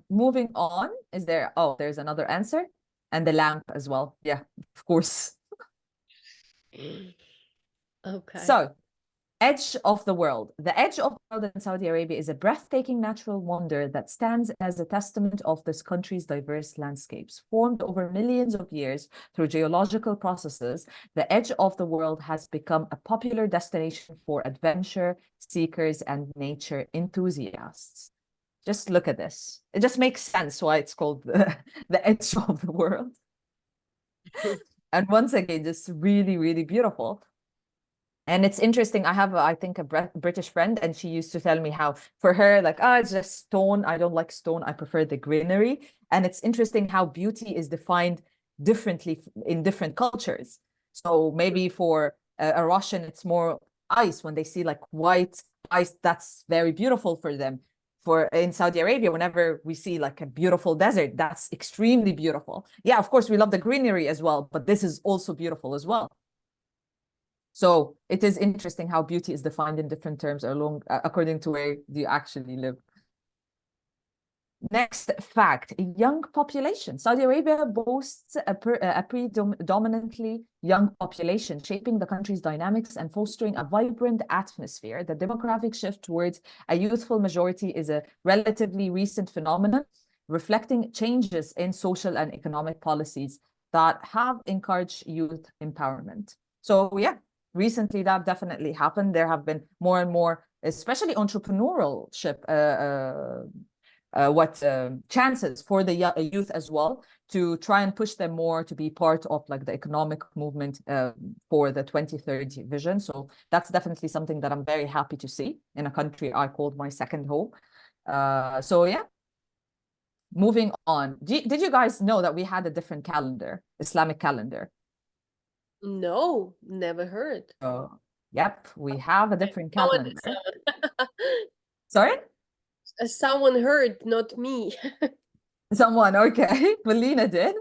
moving on, is there, oh, there's another answer, and the lamp as well. Yeah, of course.
Okay.
So, edge of the world. The edge of the world in Saudi Arabia is a breathtaking natural wonder that stands as a testament of this country's diverse landscapes. Formed over millions of years through geological processes, the edge of the world has become a popular destination for adventure seekers and nature enthusiasts. Just look at this. It just makes sense why it's called the edge of the world. And once again, just really, really beautiful. And it's interesting. I have, I think, a British friend, and she used to tell me how for her, like, it's just stone. I don't like stone. I prefer the greenery. And it's interesting how beauty is defined differently in different cultures. So maybe for a Russian, it's more ice. When they see like white ice, that's very beautiful for them. For in Saudi Arabia, whenever we see like a beautiful desert, that's extremely beautiful. Yeah, of course, we love the greenery as well, but this is also beautiful as well. So it is interesting how beauty is defined in different terms according to where you actually live. Next fact, young population. Saudi Arabia boasts a predominantly young population, shaping the country's dynamics and fostering a vibrant atmosphere. The demographic shift towards a youthful majority is a relatively recent phenomenon, reflecting changes in social and economic policies that have encouraged youth empowerment. So yeah, recently that definitely happened. There have been more and more, especially entrepreneurship, chances for the youth as well, to try and push them more to be part of like the economic movement for the 2030 vision. So that's definitely something that I'm very happy to see in a country I called my second home. So yeah, moving on. Did you guys know that we had a different calendar, Islamic calendar?
No, never heard.
Oh, yep, we have a different
Someone,
calendar. Sorry?
someone heard, not me.
Someone, okay. Melina did.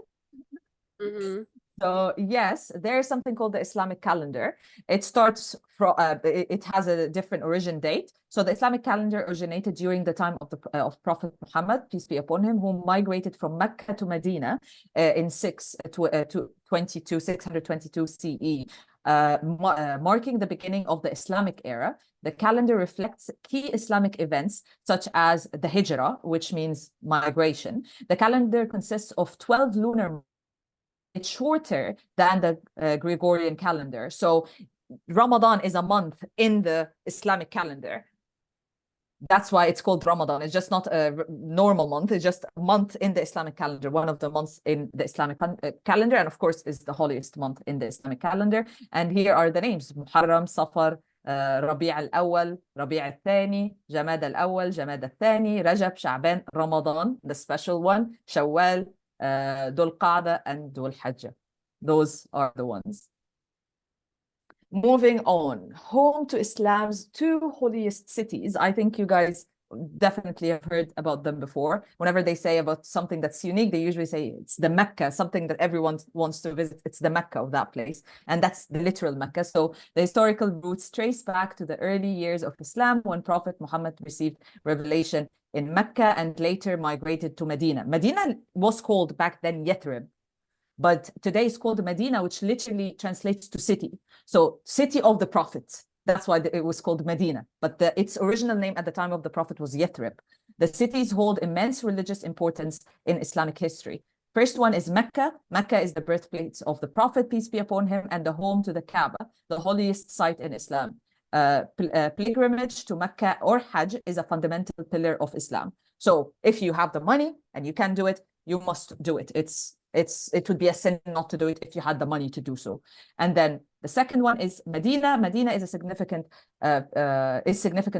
Mhm.
So yes, there's something called the Islamic calendar. It starts from it has a different origin date. So the Islamic calendar originated during the time of Prophet Muhammad, peace be upon him, who migrated from Mecca to Medina in 622 CE, marking the beginning of the Islamic era. The calendar reflects key Islamic events such as the Hijrah, which means migration. The calendar consists of 12 lunar. It's shorter than the Gregorian calendar. So Ramadan is a month in the Islamic calendar. That's why it's called Ramadan. It's just not a normal month. It's just a month in the Islamic calendar, one of the months in the Islamic calendar, and of course is the holiest month in the Islamic calendar. And here are the names: Muharram, Safar, ربيع الأول, ربيع الثاني, جماد الأول, جماد الثاني, Rajab, Sha'ban, Ramadan, the special one, Shawwal, Dhul Qa'dah, and Dhul Hajjah. Those are the ones. Moving on, home to Islam's two holiest cities. I think you guys definitely have heard about them before. Whenever they say about something that's unique, they usually say it's the Mecca, something that everyone wants to visit. It's the Mecca of that place. And that's the literal Mecca. So the historical roots trace back to the early years of Islam when Prophet Muhammad received revelation in Mecca and later migrated to Medina. Medina was called back then Yathrib, but today it's called Medina, which literally translates to city. So city of the Prophet. That's why it was called Medina. But its original name at the time of the Prophet was Yathrib. The cities hold immense religious importance in Islamic history. First one is Mecca. Mecca is the birthplace of the Prophet, peace be upon him, and the home to the Kaaba, the holiest site in Islam. Pilgrimage to Mecca or Hajj is a fundamental pillar of Islam. So if you have the money and you can do it, you must do it. It would be a sin not to do it if you had the money to do so. And then the second one is Medina. Medina is significant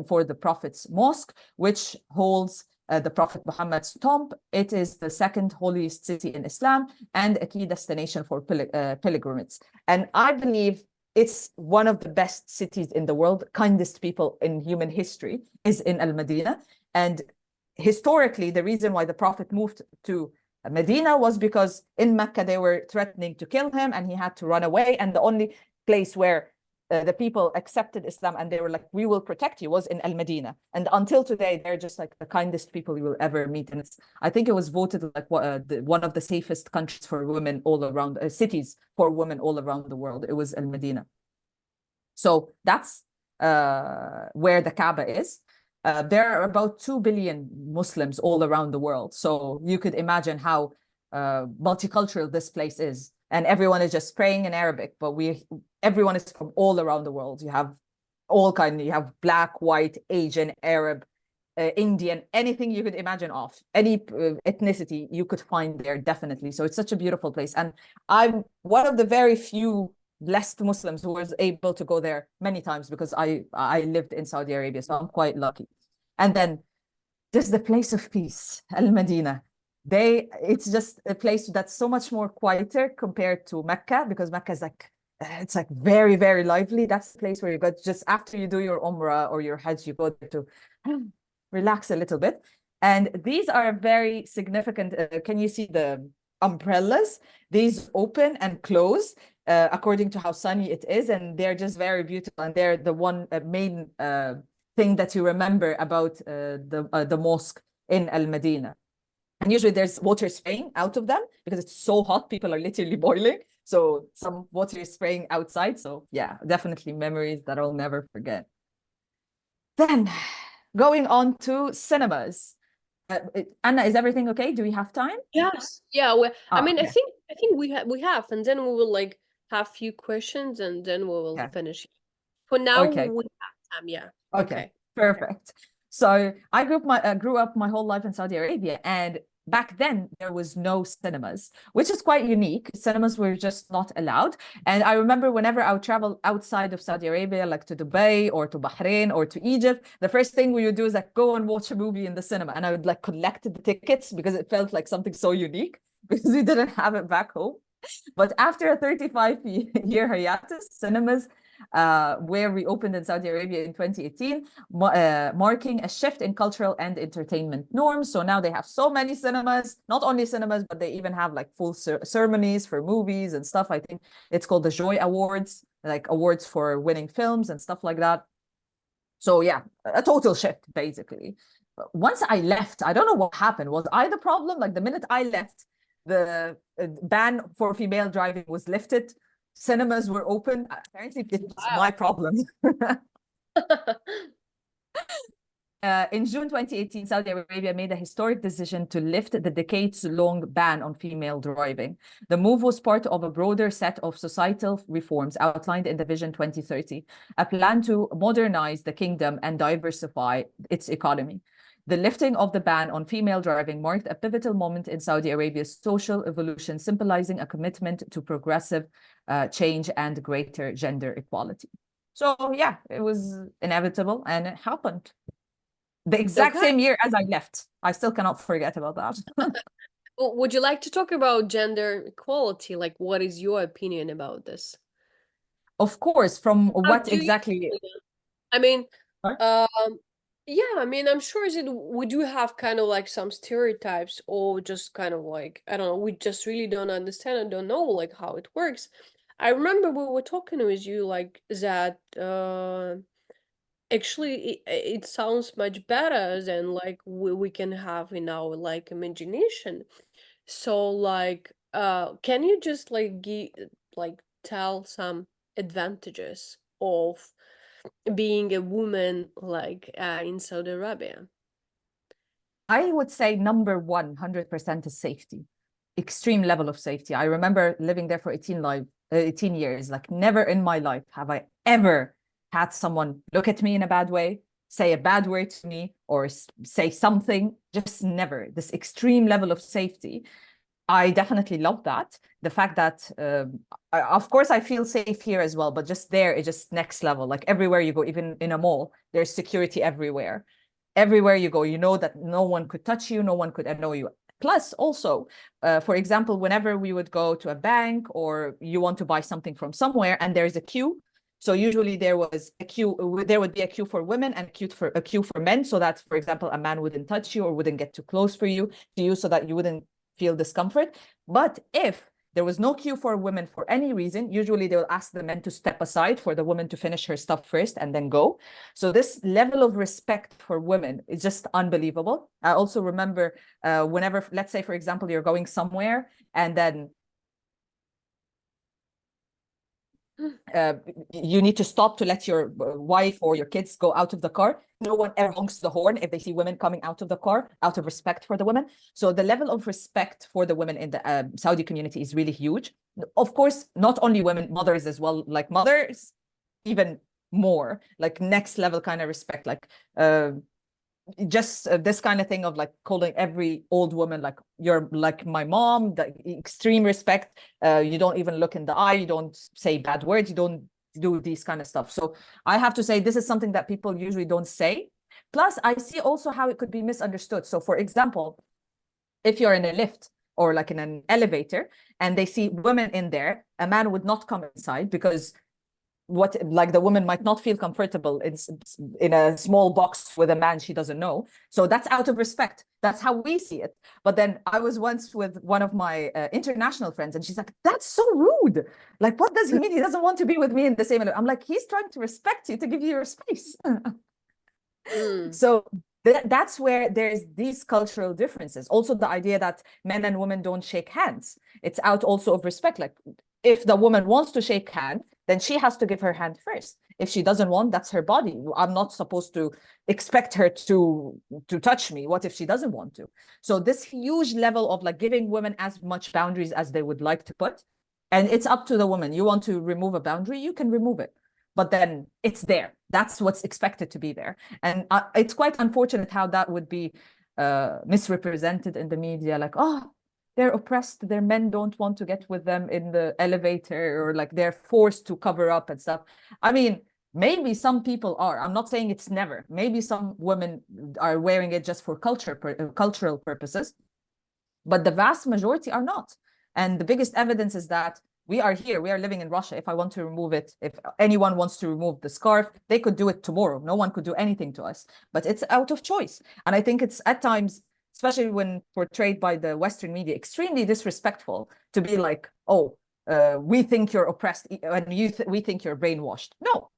for the Prophet's mosque, which holds the Prophet Muhammad's tomb. It is the second holiest city in Islam and a key destination for pilgrimages. And I believe it's one of the best cities in the world. Kindest people in human history is in Al-Medina. And historically, the reason why the Prophet moved to Medina was because in Mecca they were threatening to kill him and he had to run away. And the only place where the people accepted Islam and they were like, we will protect you, was in Al-Medina. And until today, they're just like the kindest people you will ever meet. And I think it was voted like one of the safest countries for women all around, cities for women all around the world. It was Al-Medina. So that's where the Kaaba is. There are about 2 billion Muslims all around the world. So you could imagine how multicultural this place is. And everyone is just praying in Arabic, but everyone is from all around the world. You have all kinds, you have black, white, Asian, Arab, Indian, anything you could imagine of, any ethnicity you could find there, definitely. So it's such a beautiful place. And I'm one of the very few blessed Muslims who was able to go there many times because I lived in Saudi Arabia, so I'm quite lucky. And then there's the place of peace, Al-Medina. It's just a place that's so much more quieter compared to Mecca, because Mecca is like, it's like very, very lively. That's the place where you go just after you do your Umrah or your Hajj, you go there to relax a little bit. And these are very significant. Can you see the umbrellas? These open and close according to how sunny it is. And they're just very beautiful. And they're the one main thing that you remember about the mosque in Al-Medina. And usually there's water spraying out of them because it's so hot. People are literally boiling. So some water is spraying outside. So yeah, definitely memories that I'll never forget. Then going on to cinemas. Anna, is everything okay? Do we have time?
Yes. Yeah. Well, I mean,
okay.
I think we have, and then we will like have few questions, and then we will finish. For now, we have time. Yeah.
Okay. Perfect. So I grew up my whole life in Saudi Arabia, and back then there was no cinemas, which is quite unique. Cinemas were just not allowed. And I remember whenever I would travel outside of Saudi Arabia, like to Dubai or to Bahrain or to Egypt, the first thing we would do is like go and watch a movie in the cinema. And I would like collect the tickets because it felt like something so unique because we didn't have it back home. But after a 35-year hiatus, cinemas were reopened in Saudi Arabia in 2018, marking a shift in cultural and entertainment norms. So now they have so many cinemas, not only cinemas, but they even have like full ceremonies for movies and stuff. I think it's called the Joy Awards, like awards for winning films and stuff like that. So yeah, a total shift, basically. Once I left, I don't know what happened. Was I the problem? Like the minute I left, the ban for female driving was lifted. Cinemas were open. Apparently, it was my problem. In June 2018, Saudi Arabia made a historic decision to lift the decades-long ban on female driving. The move was part of a broader set of societal reforms outlined in the Vision 2030, a plan to modernize the kingdom and diversify its economy. The lifting of the ban on female driving marked a pivotal moment in Saudi Arabia's social evolution, symbolizing a commitment to progressive change and greater gender equality. So yeah, it was inevitable and it happened. The exact same year as I left. I still cannot forget about that.
Well, would you like to talk about gender equality? Like, what is your opinion about this?
Of course, from what exactly?
I mean, yeah, I mean, I'm sure we do have kind of like some stereotypes, or just kind of like, I don't know, we just really don't understand and don't know like how it works. I remember we were talking with you like that. Actually, it sounds much better than like we can have in our like imagination. So like, can you just like tell some advantages of being a woman like in Saudi Arabia?
I would say number 100% is safety. Extreme level of safety. I remember living there for 18 years. Like never in my life have I ever had someone look at me in a bad way, say a bad word to me, or say something. Just never. This extreme level of safety. I definitely love that. The fact that, of course, I feel safe here as well, but just there, it's just next level. Like everywhere you go, even in a mall, there's security everywhere. Everywhere you go, you know that no one could touch you, no one could annoy you. Plus, also, for example, whenever we would go to a bank or you want to buy something from somewhere and there's a queue, so usually there was a queue, there would be a queue for women and a queue for men, so that, for example, a man wouldn't touch you or wouldn't get too close to you, so that you wouldn't feel discomfort. But if there was no queue for women for any reason, usually they will ask the men to step aside for the woman to finish her stuff first and then go. So this level of respect for women is just unbelievable. I also remember whenever, let's say, for example, you're going somewhere and then you need to stop to let your wife or your kids go out of the car. No one ever honks the horn if they see women coming out of the car, out of respect for the women. So the level of respect for the women in the Saudi community is really huge. Of course, not only women, mothers as well. Like mothers, even more, like next level kind of respect. Like just this kind of thing of like calling every old woman like you're like my mom, the extreme respect. You don't even look in the eye, you don't say bad words, you don't do these kind of stuff. So I have to say this is something that people usually don't say. Plus I see also how it could be misunderstood. So for example, if you're in a lift or like in an elevator and they see women in there, a man would not come inside because the woman might not feel comfortable in a small box with a man she doesn't know. So that's out of respect. That's how we see it. But then I was once with one of my international friends and she's like, that's so rude. Like, what does he mean? He doesn't want to be with me in the same. I'm like, he's trying to respect you, to give you your space. So that's where there's these cultural differences. Also the idea that men and women don't shake hands. It's out also of respect. Like if the woman wants to shake hand, then she has to give her hand first. If she doesn't want, that's her body. I'm not supposed to expect her to touch me. What if she doesn't want to? So this huge level of like giving women as much boundaries as they would like to put. And it's up to the woman. You want to remove a boundary, you can remove it. But then it's there. That's what's expected to be there. And it's quite unfortunate how that would be misrepresented in the media. Like, oh, they're oppressed, their men don't want to get with them in the elevator, or like they're forced to cover up and stuff. I mean, maybe some people are. I'm not saying it's never. Maybe some women are wearing it just for cultural purposes, but the vast majority are not. And the biggest evidence is that we are here, we are living in Russia. If I want to remove it, if anyone wants to remove the scarf, they could do it tomorrow. No one could do anything to us, but it's out of choice. And I think it's at times, especially when portrayed by the Western media, extremely disrespectful to be like, oh, we think you're oppressed and we think you're brainwashed. No,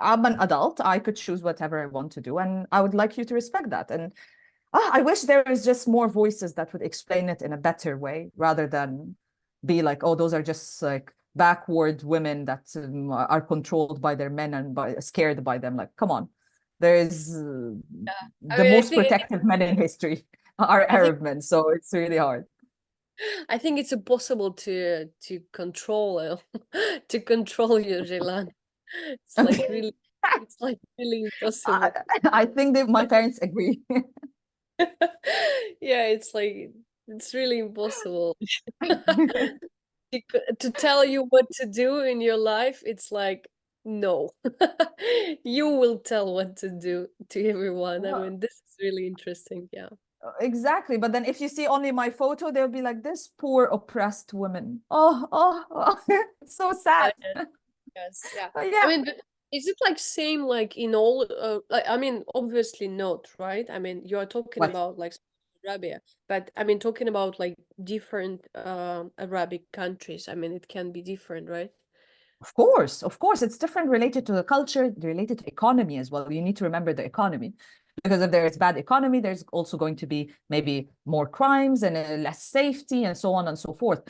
I'm an adult. I could choose whatever I want to do. And I would like you to respect that. And I wish there was just more voices that would explain it in a better way rather than be like, oh, those are just like backward women that are controlled by their men and scared by them. Like, come on. There is the most protective men in history are Arab men. So it's really hard.
I think it's impossible to control you, Jielan. It's like really, it's like really impossible.
I think that my parents agree.
Yeah, it's like it's really impossible to tell you what to do in your life. It's like, no, you will tell what to do to everyone. I mean, this is really interesting. Yeah.
Exactly. But then if you see only my photo, they'll be like, this poor oppressed woman. Oh. It's so sad.
Yes. Yeah.
Yeah.
I mean, but is it like same like in all like, I mean, obviously not, right? I mean, you're talking about like Saudi Arabia, but I mean talking about like different Arabic countries. I mean, it can be different, right?
Of course, it's different related to the culture, related to economy as well. You need to remember the economy, because if there is bad economy, there's also going to be maybe more crimes and less safety and so on and so forth.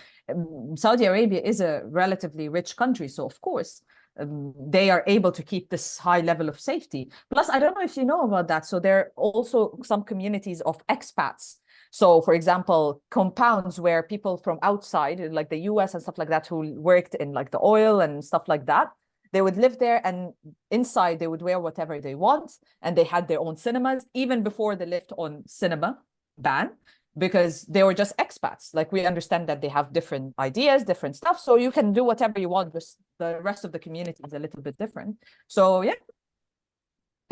Saudi Arabia is a relatively rich country, so of course, they are able to keep this high level of safety. Plus, I don't know if you know about that. So there are also some communities of expats. So, for example, compounds where people from outside, like the US and stuff like that, who worked in like the oil and stuff like that, they would live there, and inside they would wear whatever they want. And they had their own cinemas, even before the lift on cinema ban, because they were just expats. Like, we understand that they have different ideas, different stuff. So you can do whatever you want. Just the rest of the community is a little bit different. So, yeah.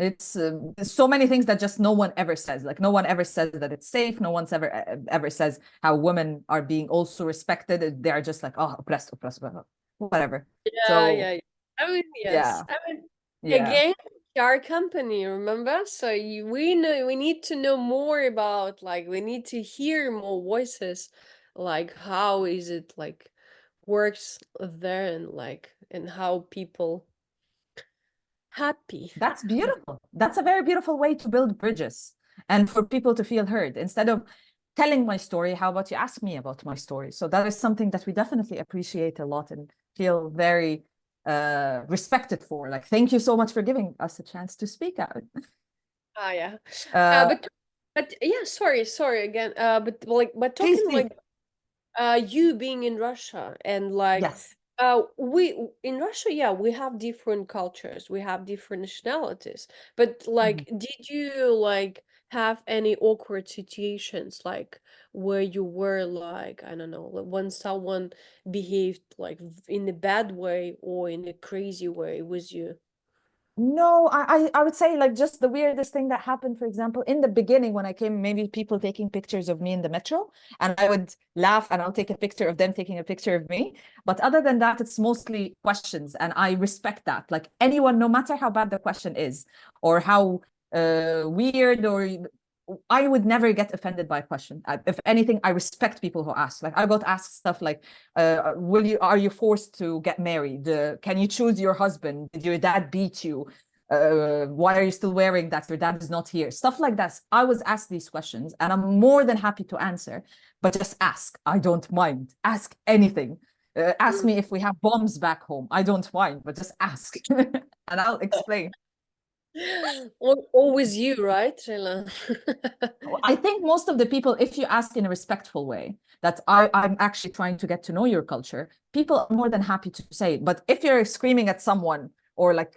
It's so many things that just no one ever says. Like, no one ever says that it's safe. No one's ever says how women are being also respected. They are just like, oh, oppressed, whatever.
Yeah,
so,
yeah. I mean, yes.
Yeah.
I mean,
Yeah.
again, our company, remember? So we need to know more about, like, we need to hear more voices, like how is it like works there, and how people happy.
That's beautiful. That's a very beautiful way to build bridges and for people to feel heard. Instead of telling my story, how about you ask me about my story? So that is something that we definitely appreciate a lot and feel very respected for. Like, thank you so much for giving us a chance to speak out.
Yeah. But yeah, sorry again. But talking
please.
like you being in Russia and like
Yes.
we in Russia, yeah, we have different cultures, we have different nationalities, but like did you like have any awkward situations like where you were like, I don't know, like, when someone behaved like in a bad way or in a crazy way with you?
No, I would say like just the weirdest thing that happened, for example, in the beginning when I came, maybe people taking pictures of me in the metro, and I would laugh and I'll take a picture of them taking a picture of me. But other than that, it's mostly questions, and I respect that. Like, anyone, no matter how bad the question is or how weird, or I would never get offended by a question. If anything, I respect people who ask. Like, I got asked stuff like, are you forced to get married? Can you choose your husband? Did your dad beat you? Why are you still wearing that? Your dad is not here. Stuff like that. I was asked these questions, and I'm more than happy to answer, but just ask. I don't mind. Ask anything. Ask me if we have bombs back home. I don't mind, but just ask and I'll explain.
Always you, right, Jielan?
I think most of the people, if you ask in a respectful way, that I'm actually trying to get to know your culture, people are more than happy to say. But if you're screaming at someone or like,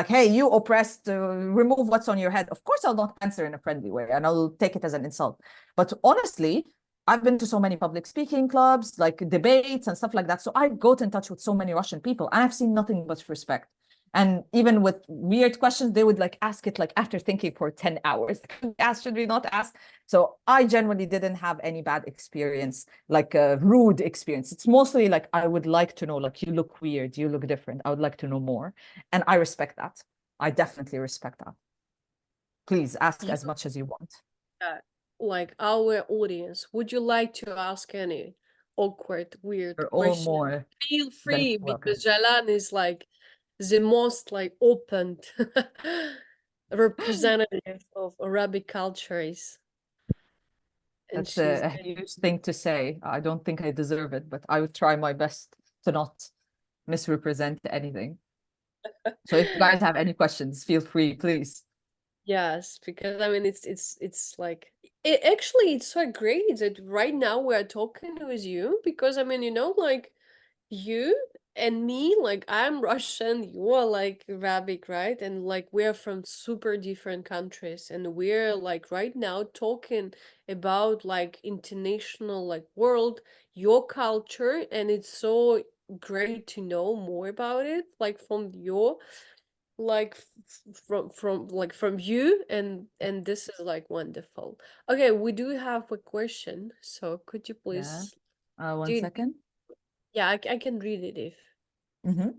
hey, you oppressed, remove what's on your head, of course I'll not answer in a friendly way and I'll take it as an insult. But honestly, I've been to so many public speaking clubs, like debates and stuff like that. So I got in touch with so many Russian people, and I've seen nothing but respect. And even with weird questions, they would like ask it like after thinking for 10 hours. Ask, should we not ask? So I generally didn't have any bad experience, like a rude experience. It's mostly like, I would like to know, like, you look weird, you look different. I would like to know more. And I respect that. I definitely respect that. Please ask as much as you want.
Like our audience, would you like to ask any awkward, weird
Or all
question?
more
Feel
than
free,
welcome.
because Jielan is like the most like open representative of Arabic cultures. And
That's
she's
a huge thing to say. I don't think I deserve it, but I would try my best to not misrepresent anything. So if you guys have any questions, feel free, please.
Yes, because I mean it's like it actually it's so great that right now we are talking with you, because I mean, you know, like you and me, like I'm Russian, you are like Arabic, right? And like we're from super different countries, and we're like right now talking about like international like world, your culture, and it's so great to know more about it, like from your like from you, and this is like wonderful. Okay, we do have a question, so could you please
One
do
second.
yeah, I can read it if
Mm-hmm.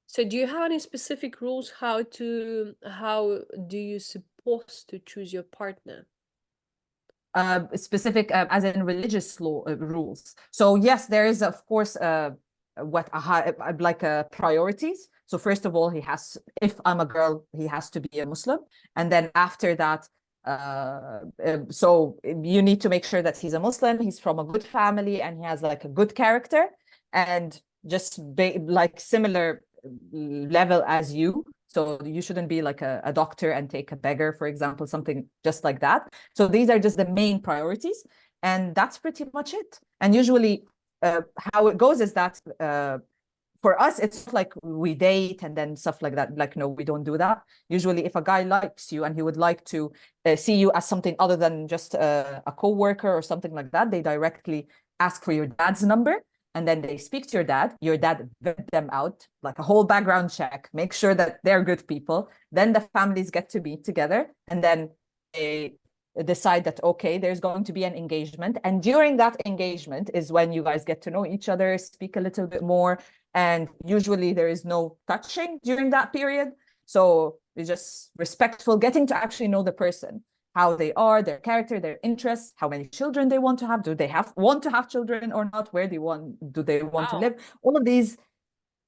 so. Do you have any specific rules how do you supposed to choose your partner?
Specific as in religious law rules. So yes, there is of course like priorities. So first of all, if I'm a girl, he has to be a Muslim, and then after that, so you need to make sure that he's a Muslim, he's from a good family, and he has like a good character, and just like similar level as you. So you shouldn't be like a doctor and take a beggar, for example, something just like that. So these are just the main priorities, and that's pretty much it. And usually how it goes is that for us, it's like we date and then stuff like that. Like, no, we don't do that. Usually if a guy likes you and he would like to see you as something other than just a co-worker or something like that, they directly ask for your dad's number. And then they speak to your dad vet them out, like a whole background check, make sure that they're good people. Then the families get to be together, and then they decide that, okay, there's going to be an engagement. And during that engagement is when you guys get to know each other, speak a little bit more. And usually there is no touching during that period. So it's just respectful, getting to actually know the person, how they are, their character, their interests, how many children they want to have, do they want to have children or not, where do they want to live? All of these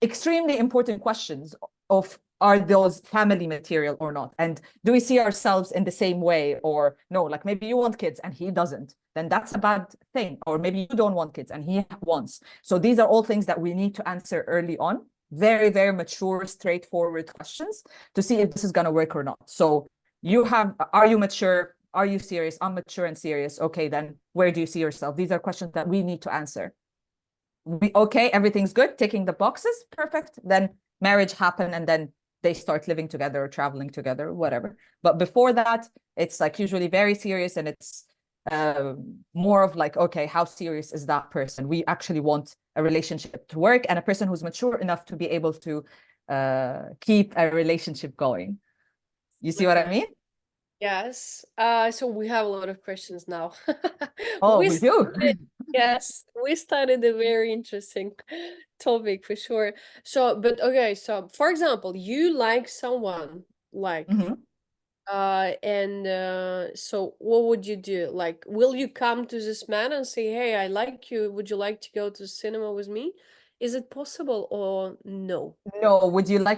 extremely important questions of, are those family material or not? And do we see ourselves in the same way or no? Like maybe you want kids and he doesn't, then that's a bad thing. Or maybe you don't want kids and he wants. So these are all things that we need to answer early on. Very, very mature, straightforward questions to see if this is going to work or not. So are you mature? Are you serious? I'm mature and serious. Okay, then where do you see yourself? These are questions that we need to answer. Okay, everything's good, ticking the boxes, perfect. Then marriage happen, and then they start living together or traveling together, whatever. But before that, it's like usually very serious, and it's more of like, okay, how serious is that person? We actually want a relationship to work and a person who's mature enough to be able to keep a relationship going. You see what I mean?
Yes. So we have a lot of questions now.
Oh, we do.
Yes, we started a very interesting topic for sure. So, but okay, so for example, you like someone, like, so what would you do? Like, will you come to this man and say, hey, I like you, would you like to go to the cinema with me? Is it possible or no?
No,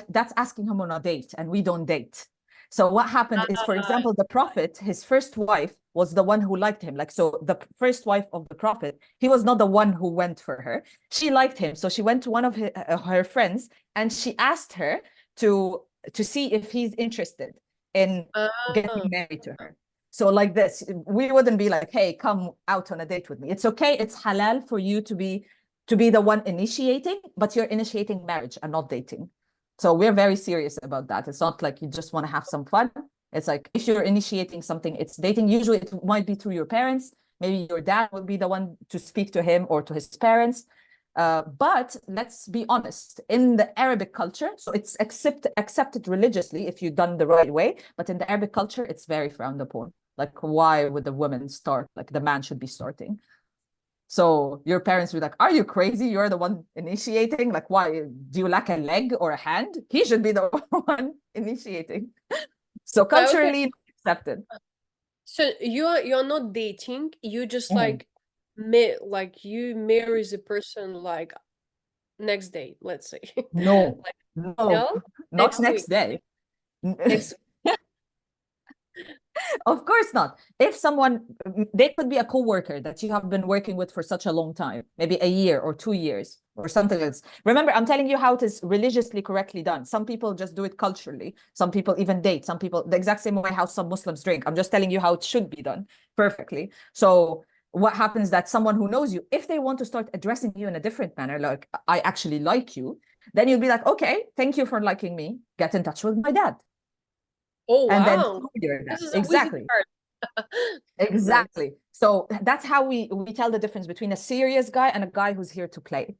that's asking him on a date, and we don't date. So what happened is, for example, the Prophet, his first wife was the one who liked him. Like, so the first wife of the Prophet, he was not the one who went for her. She liked him. So she went to one of her friends and she asked her to see if he's interested in getting married to her. So like this, we wouldn't be like, hey, come out on a date with me. It's okay. It's halal for you to be the one initiating, but you're initiating marriage and not dating. So we're very serious about that. It's not like you just want to have some fun. It's like if you're initiating something, it's dating. Usually it might be through your parents. Maybe your dad will be the one to speak to him or to his parents. But let's be honest, in the Arabic culture, so it's accepted religiously if you've done the right way, but in the Arabic culture, it's very frowned upon. Like, why would the woman start? Like, the man should be starting. So your parents would be like, are you crazy? You're the one initiating. Like, why? Do you lack a leg or a hand? He should be the one initiating. So culturally
Okay.
accepted.
So you're not dating. You just
Mhm.
like you marry the person like next day, let's say.
No,
Like,
no,
no,
not
next
next
week.
day.
Next.
Of course not. If someone, they could be a coworker that you have been working with for such a long time, maybe a year or 2 years or something else. Remember, I'm telling you how it is religiously correctly done. Some people just do it culturally. Some people even date. Some people, the exact same way how some Muslims drink. I'm just telling you how it should be done perfectly. So what happens that someone who knows you, if they want to start addressing you in a different manner, like, I actually like you, then you'll be like, okay, thank you for liking me. Get in touch with my dad.
Oh,
And then
wow.
your dad.
This is a wizard
Exactly.
card. Nice.
Exactly. So that's how we tell the difference between a serious guy and a guy who's here to play.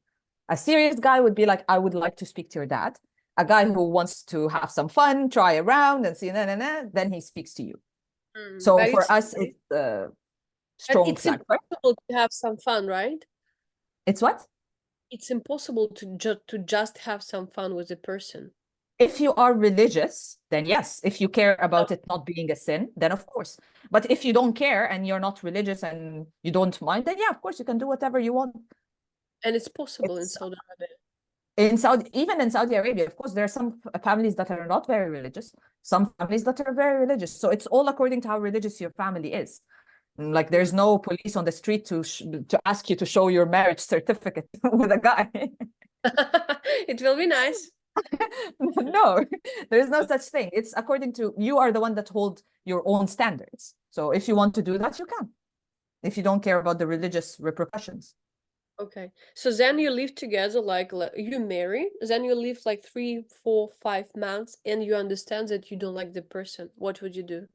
A serious guy would be like, I would like to speak to your dad. A guy who wants to have some fun, try around and see, then he speaks to you. So
But
for us, it's a strong
it's
flag, right?
impossible to have some fun, right?
It's what?
It's impossible to just have some fun with a person.
If you are religious, then yes. If you care about it not being a sin, then of course. But if you don't care and you're not religious and you don't mind, then yeah, of course you can do whatever you want.
And it's possible in
It's
Saudi Arabia.
even in Saudi Arabia, of course, there are some families that are not very religious, some families that are very religious. So it's all according to how religious your family is. Like, there's no police on the street to ask you to show your marriage certificate with a guy.
It will be nice.
No, there's no such thing. It's according to, you are the one that hold your own standards. So if you want to do that, you can, if you don't care about the religious repercussions.
Okay. So then you live together, like you marry, then you live like 3, 4, 5 months, and you understand that you don't like the person. What would you do?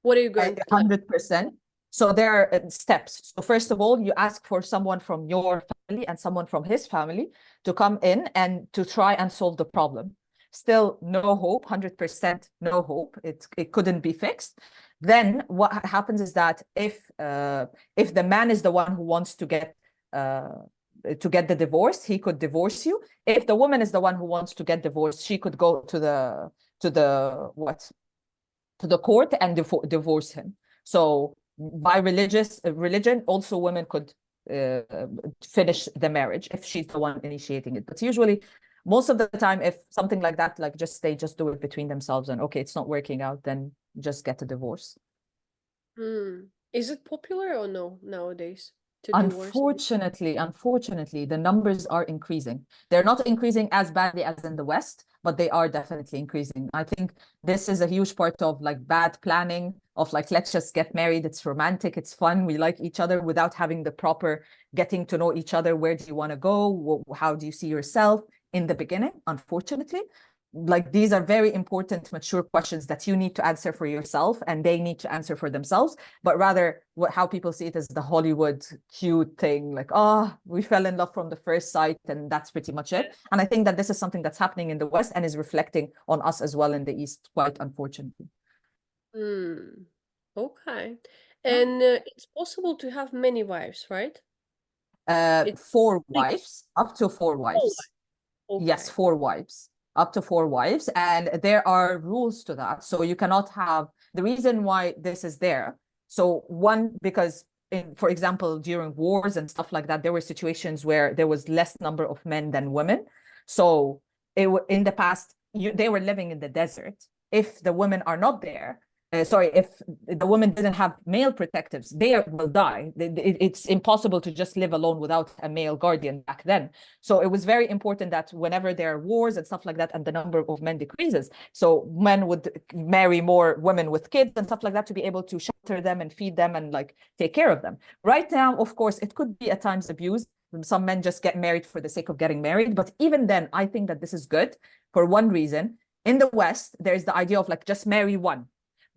What are you going to like?
100%. So there are steps. So first of all, you ask for someone from your family and someone from his family to come in and to try and solve the problem. Still no hope, 100% no hope. It couldn't be fixed. Then what happens is that if the man is the one who wants to get the divorce, he could divorce you. If the woman is the one who wants to get divorced, she could go to the court and divorce him. So by religion, also women could finish the marriage if she's the one initiating it. But usually, most of the time, if something like that, like they just do it between themselves, and okay, it's not working out, then just get a divorce.
Is it popular or no nowadays to divorce?
Unfortunately, the numbers are increasing. They're not increasing as badly as in the West, but they are definitely increasing. I think this is a huge part of like bad planning of like, let's just get married. It's romantic. It's fun. We like each other without having the proper getting to know each other. Where do you want to go? How do you see yourself in the beginning? Unfortunately, like, these are very important, mature questions that you need to answer for yourself and they need to answer for themselves. But rather, how people see it is the Hollywood cute thing, like, oh, we fell in love from the first sight and that's pretty much it. And I think that this is something that's happening in the West and is reflecting on us as well in the East, quite unfortunately.
Okay.
Yeah.
And it's possible to have many wives, right?
4 wives, up to 4 wives.
Okay.
Yes, 4 wives, up to 4 wives. And there are rules to that. So you cannot have, the reason why this is there. So one, because for example, during wars and stuff like that, there were situations where there was less number of men than women. So in the past, they were living in the desert. If the women are not there, if the women didn't have male protectives, they will die. It's impossible to just live alone without a male guardian back then. So it was very important that whenever there are wars and stuff like that, and the number of men decreases, so men would marry more women with kids and stuff like that to be able to shelter them and feed them and like take care of them. Right now, of course, it could be at times abused. Some men just get married for the sake of getting married. But even then, I think that this is good for one reason. In the West, there's the idea of like, just marry one.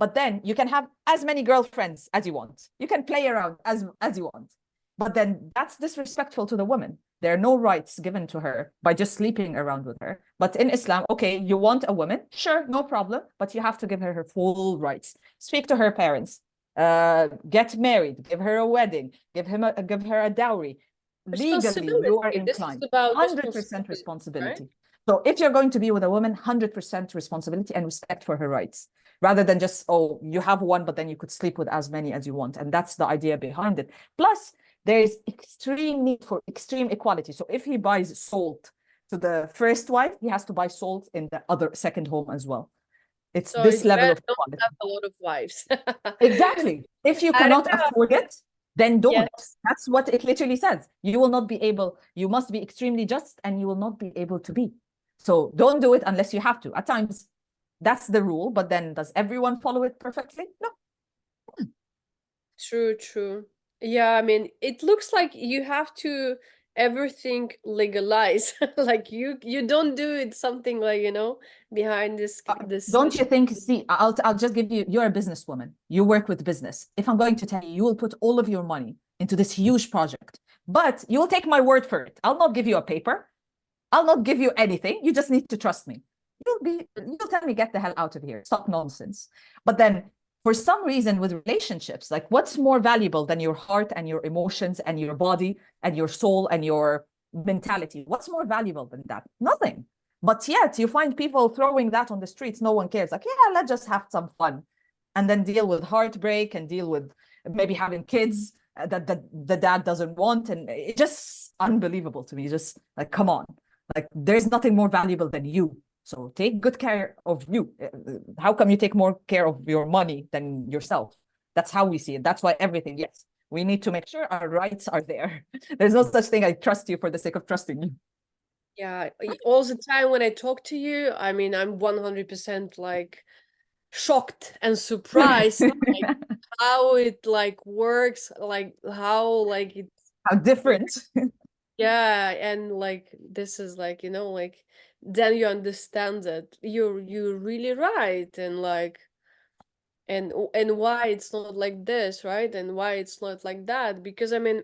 But then you can have as many girlfriends as you want. You can play around as you want. But then that's disrespectful to the woman. There are no rights given to her by just sleeping around with her. But in Islam, okay, you want a woman, sure, no problem, but you have to give her full rights. Speak to her parents, get married, give her a wedding, give her a dowry. Legally, you are inclined. 100% responsibility. Right? So if you're going to be with a woman, 100% responsibility and respect for her rights, rather than just, oh, you have one, but then you could sleep with as many as you want. And that's the idea behind it. Plus, there is extreme need for extreme equality. So if he buys salt to the first wife, he has to buy salt in the second home as well. It's so this level of equality.
Don't have a lot of wives.
Exactly. If you cannot afford it, then don't. Yes. That's what it literally says. You will not be able, you must be extremely just, and you will not be able to be. So don't do it unless you have to. At times, that's the rule, but then does everyone follow it perfectly? No.
True, true. Yeah, I mean, it looks like you have to everything legalize. Like you don't do it something like, you know, behind this
don't you think, see, I'll just give you, you're a businesswoman, you work with business. If I'm going to tell you, you will put all of your money into this huge project, but you will take my word for it. I'll not give you a paper, I'll not give you anything, you just need to trust me. You'll tell me, get the hell out of here, stop nonsense. But then for some reason with relationships, like what's more valuable than your heart and your emotions and your body and your soul and your mentality? What's more valuable than that? Nothing. But yet you find people throwing that on the streets. No one cares. Like, yeah, let's just have some fun and then deal with heartbreak and deal with maybe having kids that the dad doesn't want. And it's just unbelievable to me. Just like, come on, like there's nothing more valuable than you. So take good care of you. How come you take more care of your money than yourself? That's how we see it. That's why everything, yes, we need to make sure our rights are there. There's no such thing, I trust you for the sake of trusting you.
Yeah, all the time when I talk to you, I mean, I'm 100% like shocked and surprised like how it like works, like how like it's
how different.
Yeah, and like this is like, you know, like then you understand that you're really right, and like and why it's not like this, right? And why it's not like that, because I mean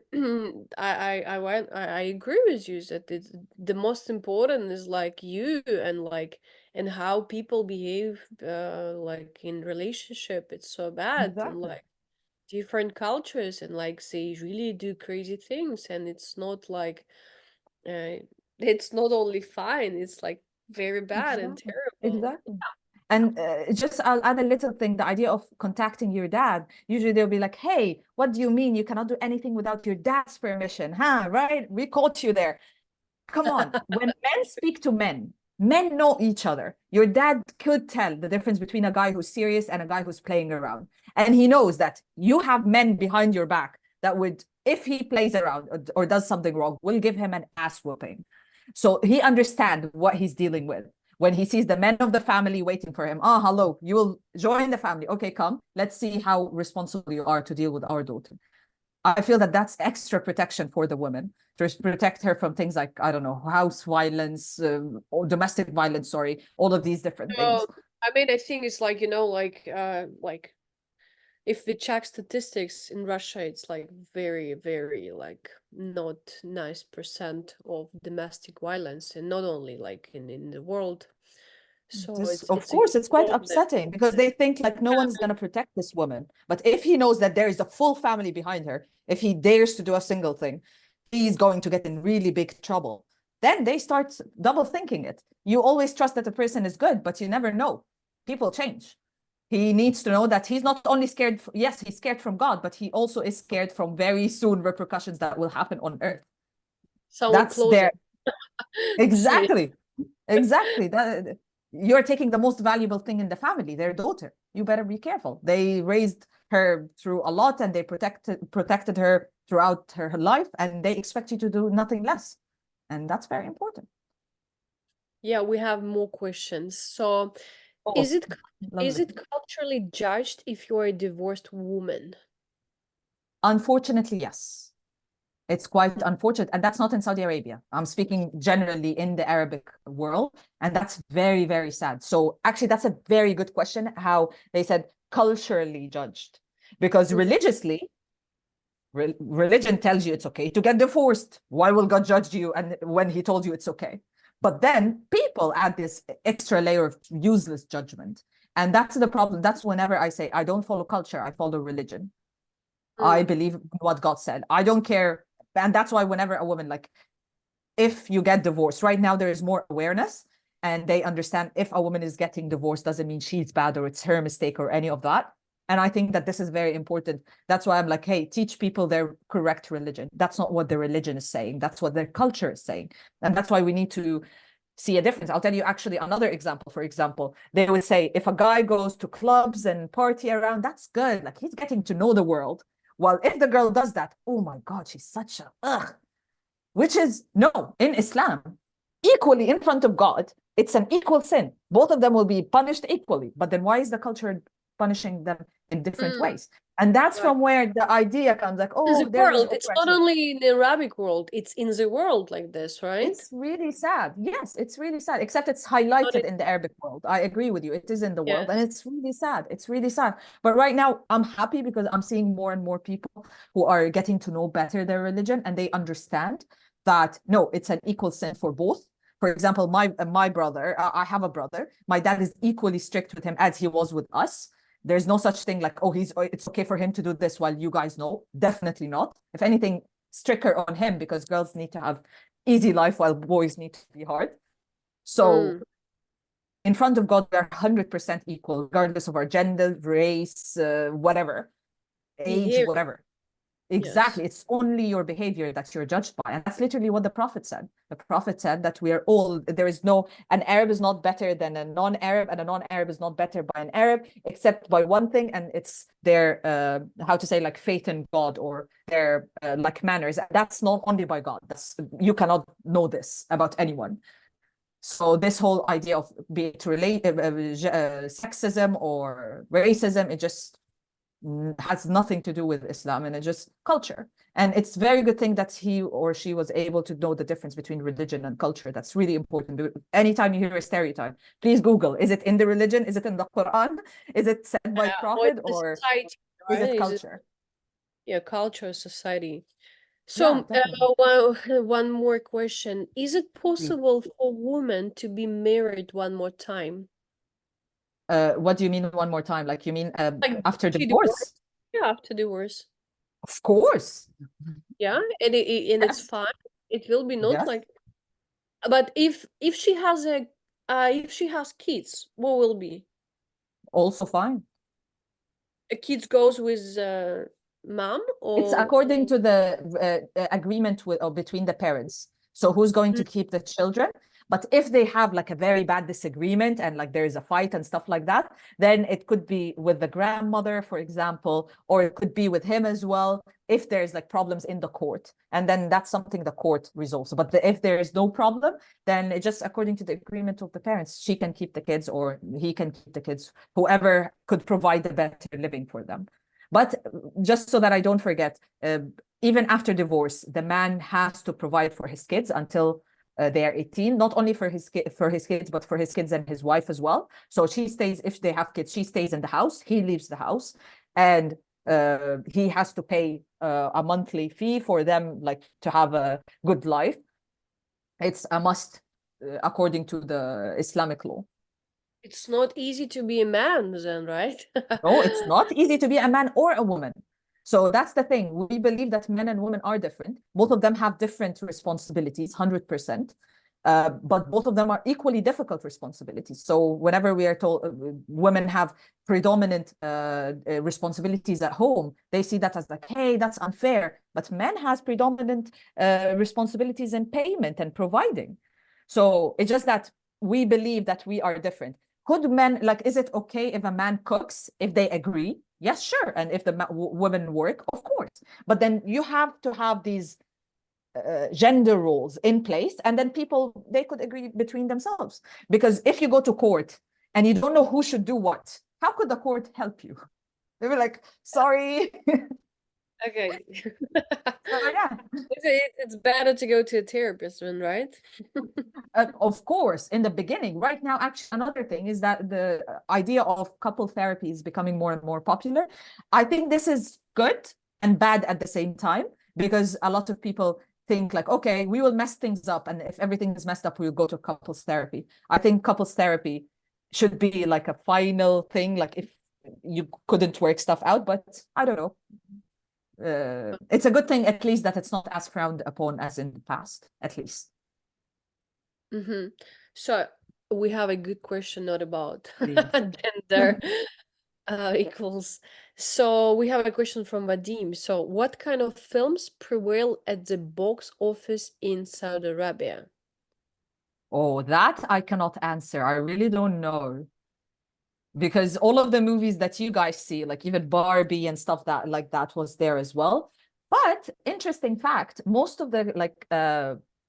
I agree with you that it's the most important is like you and like and how people behave like in relationship. It's so bad.
Exactly.
And like different cultures and like they really do crazy things, and it's not like it's not only fine, it's like very bad. Exactly. And terrible.
Exactly. And just I'll add a little thing, the idea of contacting your dad. Usually they'll be like, hey, what do you mean you cannot do anything without your dad's permission? Huh? Right? We caught you there. Come on. When men speak to men, men know each other. Your dad could tell the difference between a guy who's serious and a guy who's playing around. And he knows that you have men behind your back that would, if he plays around or does something wrong, will give him an ass whooping. So he understands what he's dealing with. When he sees the men of the family waiting for him, oh, hello, you will join the family. Okay, come. Let's see how responsible you are to deal with our daughter. I feel that that's extra protection for the woman, to protect her from things like, I don't know, house violence, or domestic violence, sorry, all of these different things.
I mean, I think it's like, you know, like if we check statistics in Russia, it's like very, very like not nice % of domestic violence, and not only like in the world. So
of course, it's quite upsetting because they think like no one's going to protect this woman. But if he knows that there is a full family behind her, if he dares to do a single thing, he's going to get in really big trouble. Then they start double thinking it. You always trust that the person is good, but you never know. People change. He needs to know that he's not only scared, yes, he's scared from God, but he also is scared from very soon repercussions that will happen on earth. That's there. Exactly. Exactly. That you're taking the most valuable thing in the family, their daughter. You better be careful. They raised her through a lot, and they protected her throughout her life, and they expect you to do nothing less. And that's very important.
Yeah, we have more questions. So is it culturally judged if you're a divorced woman?
Unfortunately, yes. It's quite unfortunate. And that's not in Saudi Arabia. I'm speaking generally in the Arabic world. And that's very, very sad. So actually, that's a very good question, how they said culturally judged. Because religiously, religion tells you it's okay to get divorced. Why will God judge you? And when he told you it's okay. But then people add this extra layer of useless judgment. And that's the problem. That's whenever I say, I don't follow culture, I follow religion. I believe what God said. I don't care. And that's why whenever a woman, like, if you get divorced, right now there is more awareness and they understand if a woman is getting divorced, doesn't mean she's bad or it's her mistake or any of that. And I think that this is very important. That's why I'm like, hey, teach people their correct religion. That's not what their religion is saying. That's what their culture is saying. And that's why we need to see a difference. I'll tell you actually another example. For example, they would say if a guy goes to clubs and party around, that's good. Like, he's getting to know the world. Well, if the girl does that, oh my God, she's such a ugh. Which is, no, in Islam, equally in front of God, it's an equal sin. Both of them will be punished equally. But then why is the culture punishing them in different ways? And that's from where the idea comes, like, oh,
the world. It's not only in the Arabic world, it's in the world like this, right?
It's really sad. Yes, it's really sad, except it's highlighted in the Arabic world. I agree with you. It is in the world, and it's really sad. It's really sad. But right now, I'm happy because I'm seeing more and more people who are getting to know better their religion, and they understand that, no, it's an equal sin for both. For example, my brother, I have a brother. My dad is equally strict with him as he was with us. There's no such thing like, oh, it's okay for him to do this while you guys know. Definitely not. If anything, stricter on him, because girls need to have easy life while boys need to be hard. So in front of God, we're 100% equal, regardless of our gender, race, whatever, age, whatever. Exactly. Yes. It's only your behavior that you're judged by. And that's literally what the Prophet said. The Prophet said that we are all, there is no, an Arab is not better than a non-Arab, and a non-Arab is not better by an Arab, except by one thing, and it's their, how to say, like, faith in God, or their like manners. That's not only by God. That's, you cannot know this about anyone. So this whole idea of be it sexism or racism, it just has nothing to do with Islam, and it's just culture. And it's very good thing that he or she was able to know the difference between religion and culture. That's really important. Anytime you hear a stereotype, please Google, is it in the religion? Is it in the Quran? Is it said by Prophet, or
society,
right? Is it culture?
Culture, society. So one more question. Is it possible for women to be married one more time?
What do you mean one more time? Like, you mean like after divorce?
Yeah, after divorce.
Of course.
Yeah, and it's fine. It will be not like. But if she has if she has kids, what will be?
Also fine.
A kids goes with mom, or
it's according to the agreement with or between the parents. So who's going to keep the children? But if they have like a very bad disagreement and like there is a fight and stuff like that, then it could be with the grandmother, for example, or it could be with him as well, if there's like problems in the court. And then that's something the court resolves. But if there is no problem, then it just according to the agreement of the parents, she can keep the kids or he can keep the kids, whoever could provide the better living for them. But just so that I don't forget, even after divorce, the man has to provide for his kids until they are 18, not only for his kids, but for his kids and his wife as well. So she stays, if they have kids, she stays in the house, he leaves the house, and he has to pay a monthly fee for them, like to have a good life. It's a must according to the Islamic law.
It's not easy to be a man then, right?
No, it's not easy to be a man or a woman. So that's the thing. We believe that men and women are different. Both of them have different responsibilities, 100%. But both of them are equally difficult responsibilities. So whenever we are told women have predominant responsibilities at home, they see that as like, hey, that's unfair. But men has predominant responsibilities in payment and providing. So it's just that we believe that we are different. Could men, like, is it okay if a man cooks if they agree? Yes, sure. And if the women work, of course. But then you have to have these gender roles in place, and then people, they could agree between themselves. Because if you go to court and you don't know who should do what, how could the court help you? They were like, sorry.
Okay.
Yeah.
It's better to go to a therapist then, right?
Of course, in the beginning. Right now, actually, another thing is that the idea of couple therapy is becoming more and more popular. I think this is good and bad at the same time, because a lot of people think like, okay, we will mess things up, and if everything is messed up, we'll go to couples therapy. I think couples therapy should be like a final thing, like if you couldn't work stuff out, but I don't know. It's a good thing at least that it's not as frowned upon as in the past, at least.
So we have a good question, not about
Please.
gender equals. So we have a question from Vadim. So what kind of films prevail at the box office in Saudi Arabia?
Oh, that I cannot answer. I really don't know. Because all of the movies that you guys see, like even Barbie and stuff that like that was there as well. But interesting fact, most of the like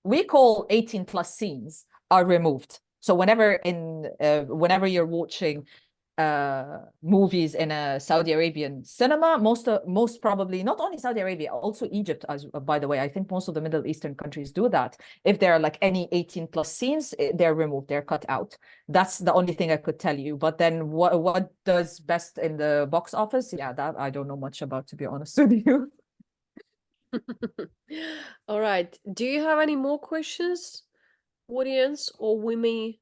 we call 18 plus scenes are removed. So whenever whenever you're watching movies in a Saudi Arabian cinema, most probably not only Saudi Arabia, also Egypt, as by the way, I think most of the Middle Eastern countries do that. If there are like any 18 plus scenes, they're removed, they're cut out. That's the only thing I could tell you. But then what does best in the box office? Yeah, that I don't know much about, to be honest with you.
All right. Do you have any more questions, audience, or we may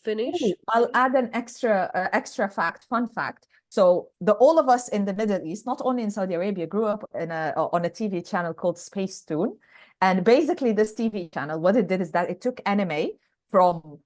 finish?
I'll add an extra fact, fun fact. So all of us in the Middle East, not only in Saudi Arabia, grew up in on a TV channel called Space Toon. And basically this TV channel, what it did is that it took anime from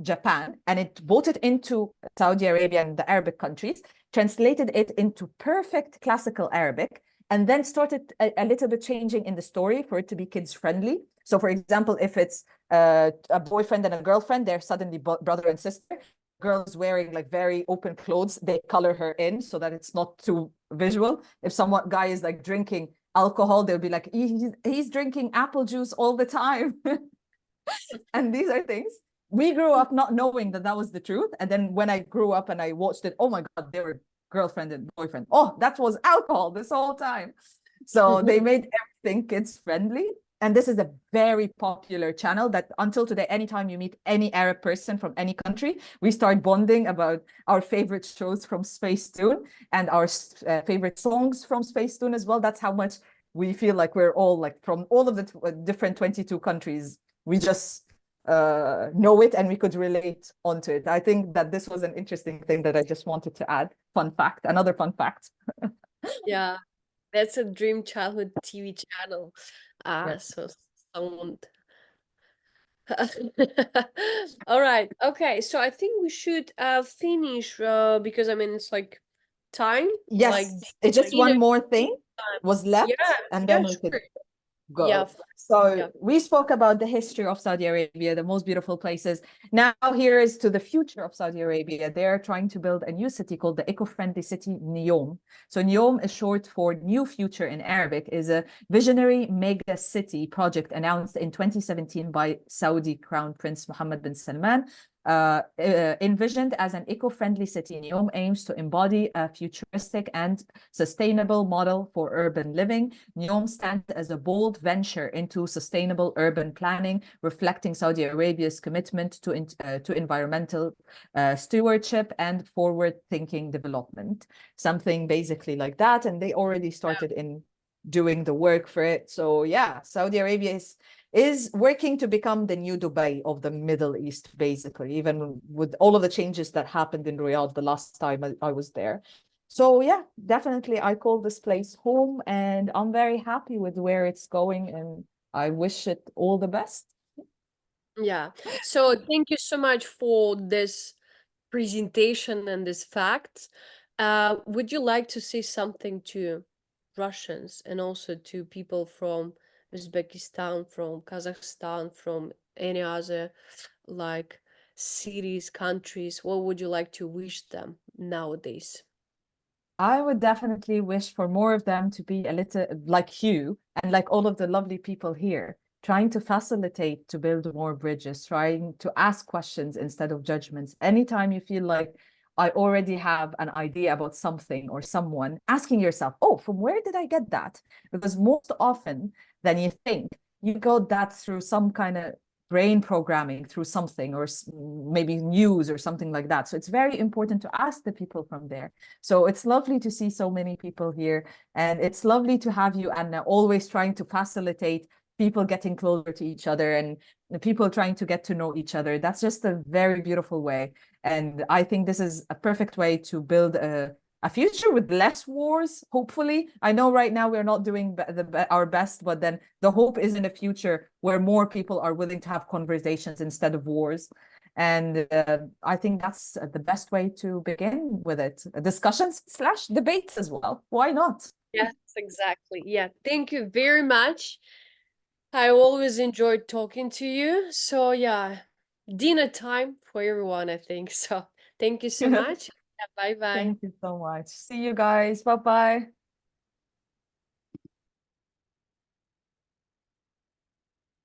Japan and it brought it into Saudi Arabia and the Arabic countries, translated it into perfect classical Arabic, and then started a little bit changing in the story for it to be kids friendly. So for example, if it's a boyfriend and a girlfriend, they're suddenly brother and sister. Girls wearing like very open clothes, they color her in so that it's not too visual. If someone guy is like drinking alcohol, they'll be like, he's drinking apple juice all the time. And these are things we grew up not knowing that that was the truth. And then when I grew up and I watched it, oh my God, they were girlfriend and boyfriend. Oh, that was alcohol this whole time. So they made everything kids friendly. And this is a very popular channel that until today, anytime you meet any Arab person from any country, we start bonding about our favorite shows from Space Toon and our favorite songs from Space Toon as well. That's how much we feel like we're all like from all of the different 22 countries. We just know it and we could relate onto it. I think that this was an interesting thing that I just wanted to add. Fun fact, another fun fact.
Yeah, that's a dream childhood TV channel. So sound. All right. Okay. So I think we should finish because I mean it's like time.
Yes,
Like
it's just one more thing was left,
yeah,
and then we could go.
Yeah.
So we spoke about the history of Saudi Arabia, the most beautiful places. Now here is to the future of Saudi Arabia. They're trying to build a new city called the eco-friendly city Neom. So Neom is short for New Future in Arabic, is a visionary mega city project announced in 2017 by Saudi Crown Prince Mohammed bin Salman. Envisioned as an eco-friendly city, Neom aims to embody a futuristic and sustainable model for urban living. Neom stands as a bold venture into sustainable urban planning, reflecting Saudi Arabia's commitment to environmental stewardship and forward-thinking development. Something basically like that, and they already started in doing the work for it. So yeah, Saudi Arabia is working to become the new Dubai of the Middle East, basically, even with all of the changes that happened in Riyadh the last time I was there. So yeah, definitely I call this place home, and I'm very happy with where it's going, and I wish it all the best.
Yeah. So thank you so much for this presentation and these facts. Would you like to say something to Russians and also to people from Uzbekistan, from Kazakhstan, from any other like cities, countries? What would you like to wish them nowadays?
I would definitely wish for more of them to be a little like you and like all of the lovely people here, trying to facilitate to build more bridges, trying to ask questions instead of judgments. Anytime you feel like I already have an idea about something or someone, asking yourself, oh, from where did I get that? Because most often than you think, you got that through some kind of brain programming through something, or maybe news or something like that. So it's very important to ask the people from there. So it's lovely to see so many people here, and it's lovely to have you, Anna, always trying to facilitate people getting closer to each other and the people trying to get to know each other. That's just a very beautiful way. And I think this is a perfect way to build a future with less wars, hopefully. I know right now we're not doing our best, but then the hope is in a future where more people are willing to have conversations instead of wars. And I think that's the best way to begin with it. Discussions / debates as well. Why not?
Yes, exactly. Yeah, thank you very much. I always enjoyed talking to you. So yeah, dinner time for everyone, I think. So thank you so much. Yeah, bye-bye.
Thank you so much. See you guys. Bye-bye.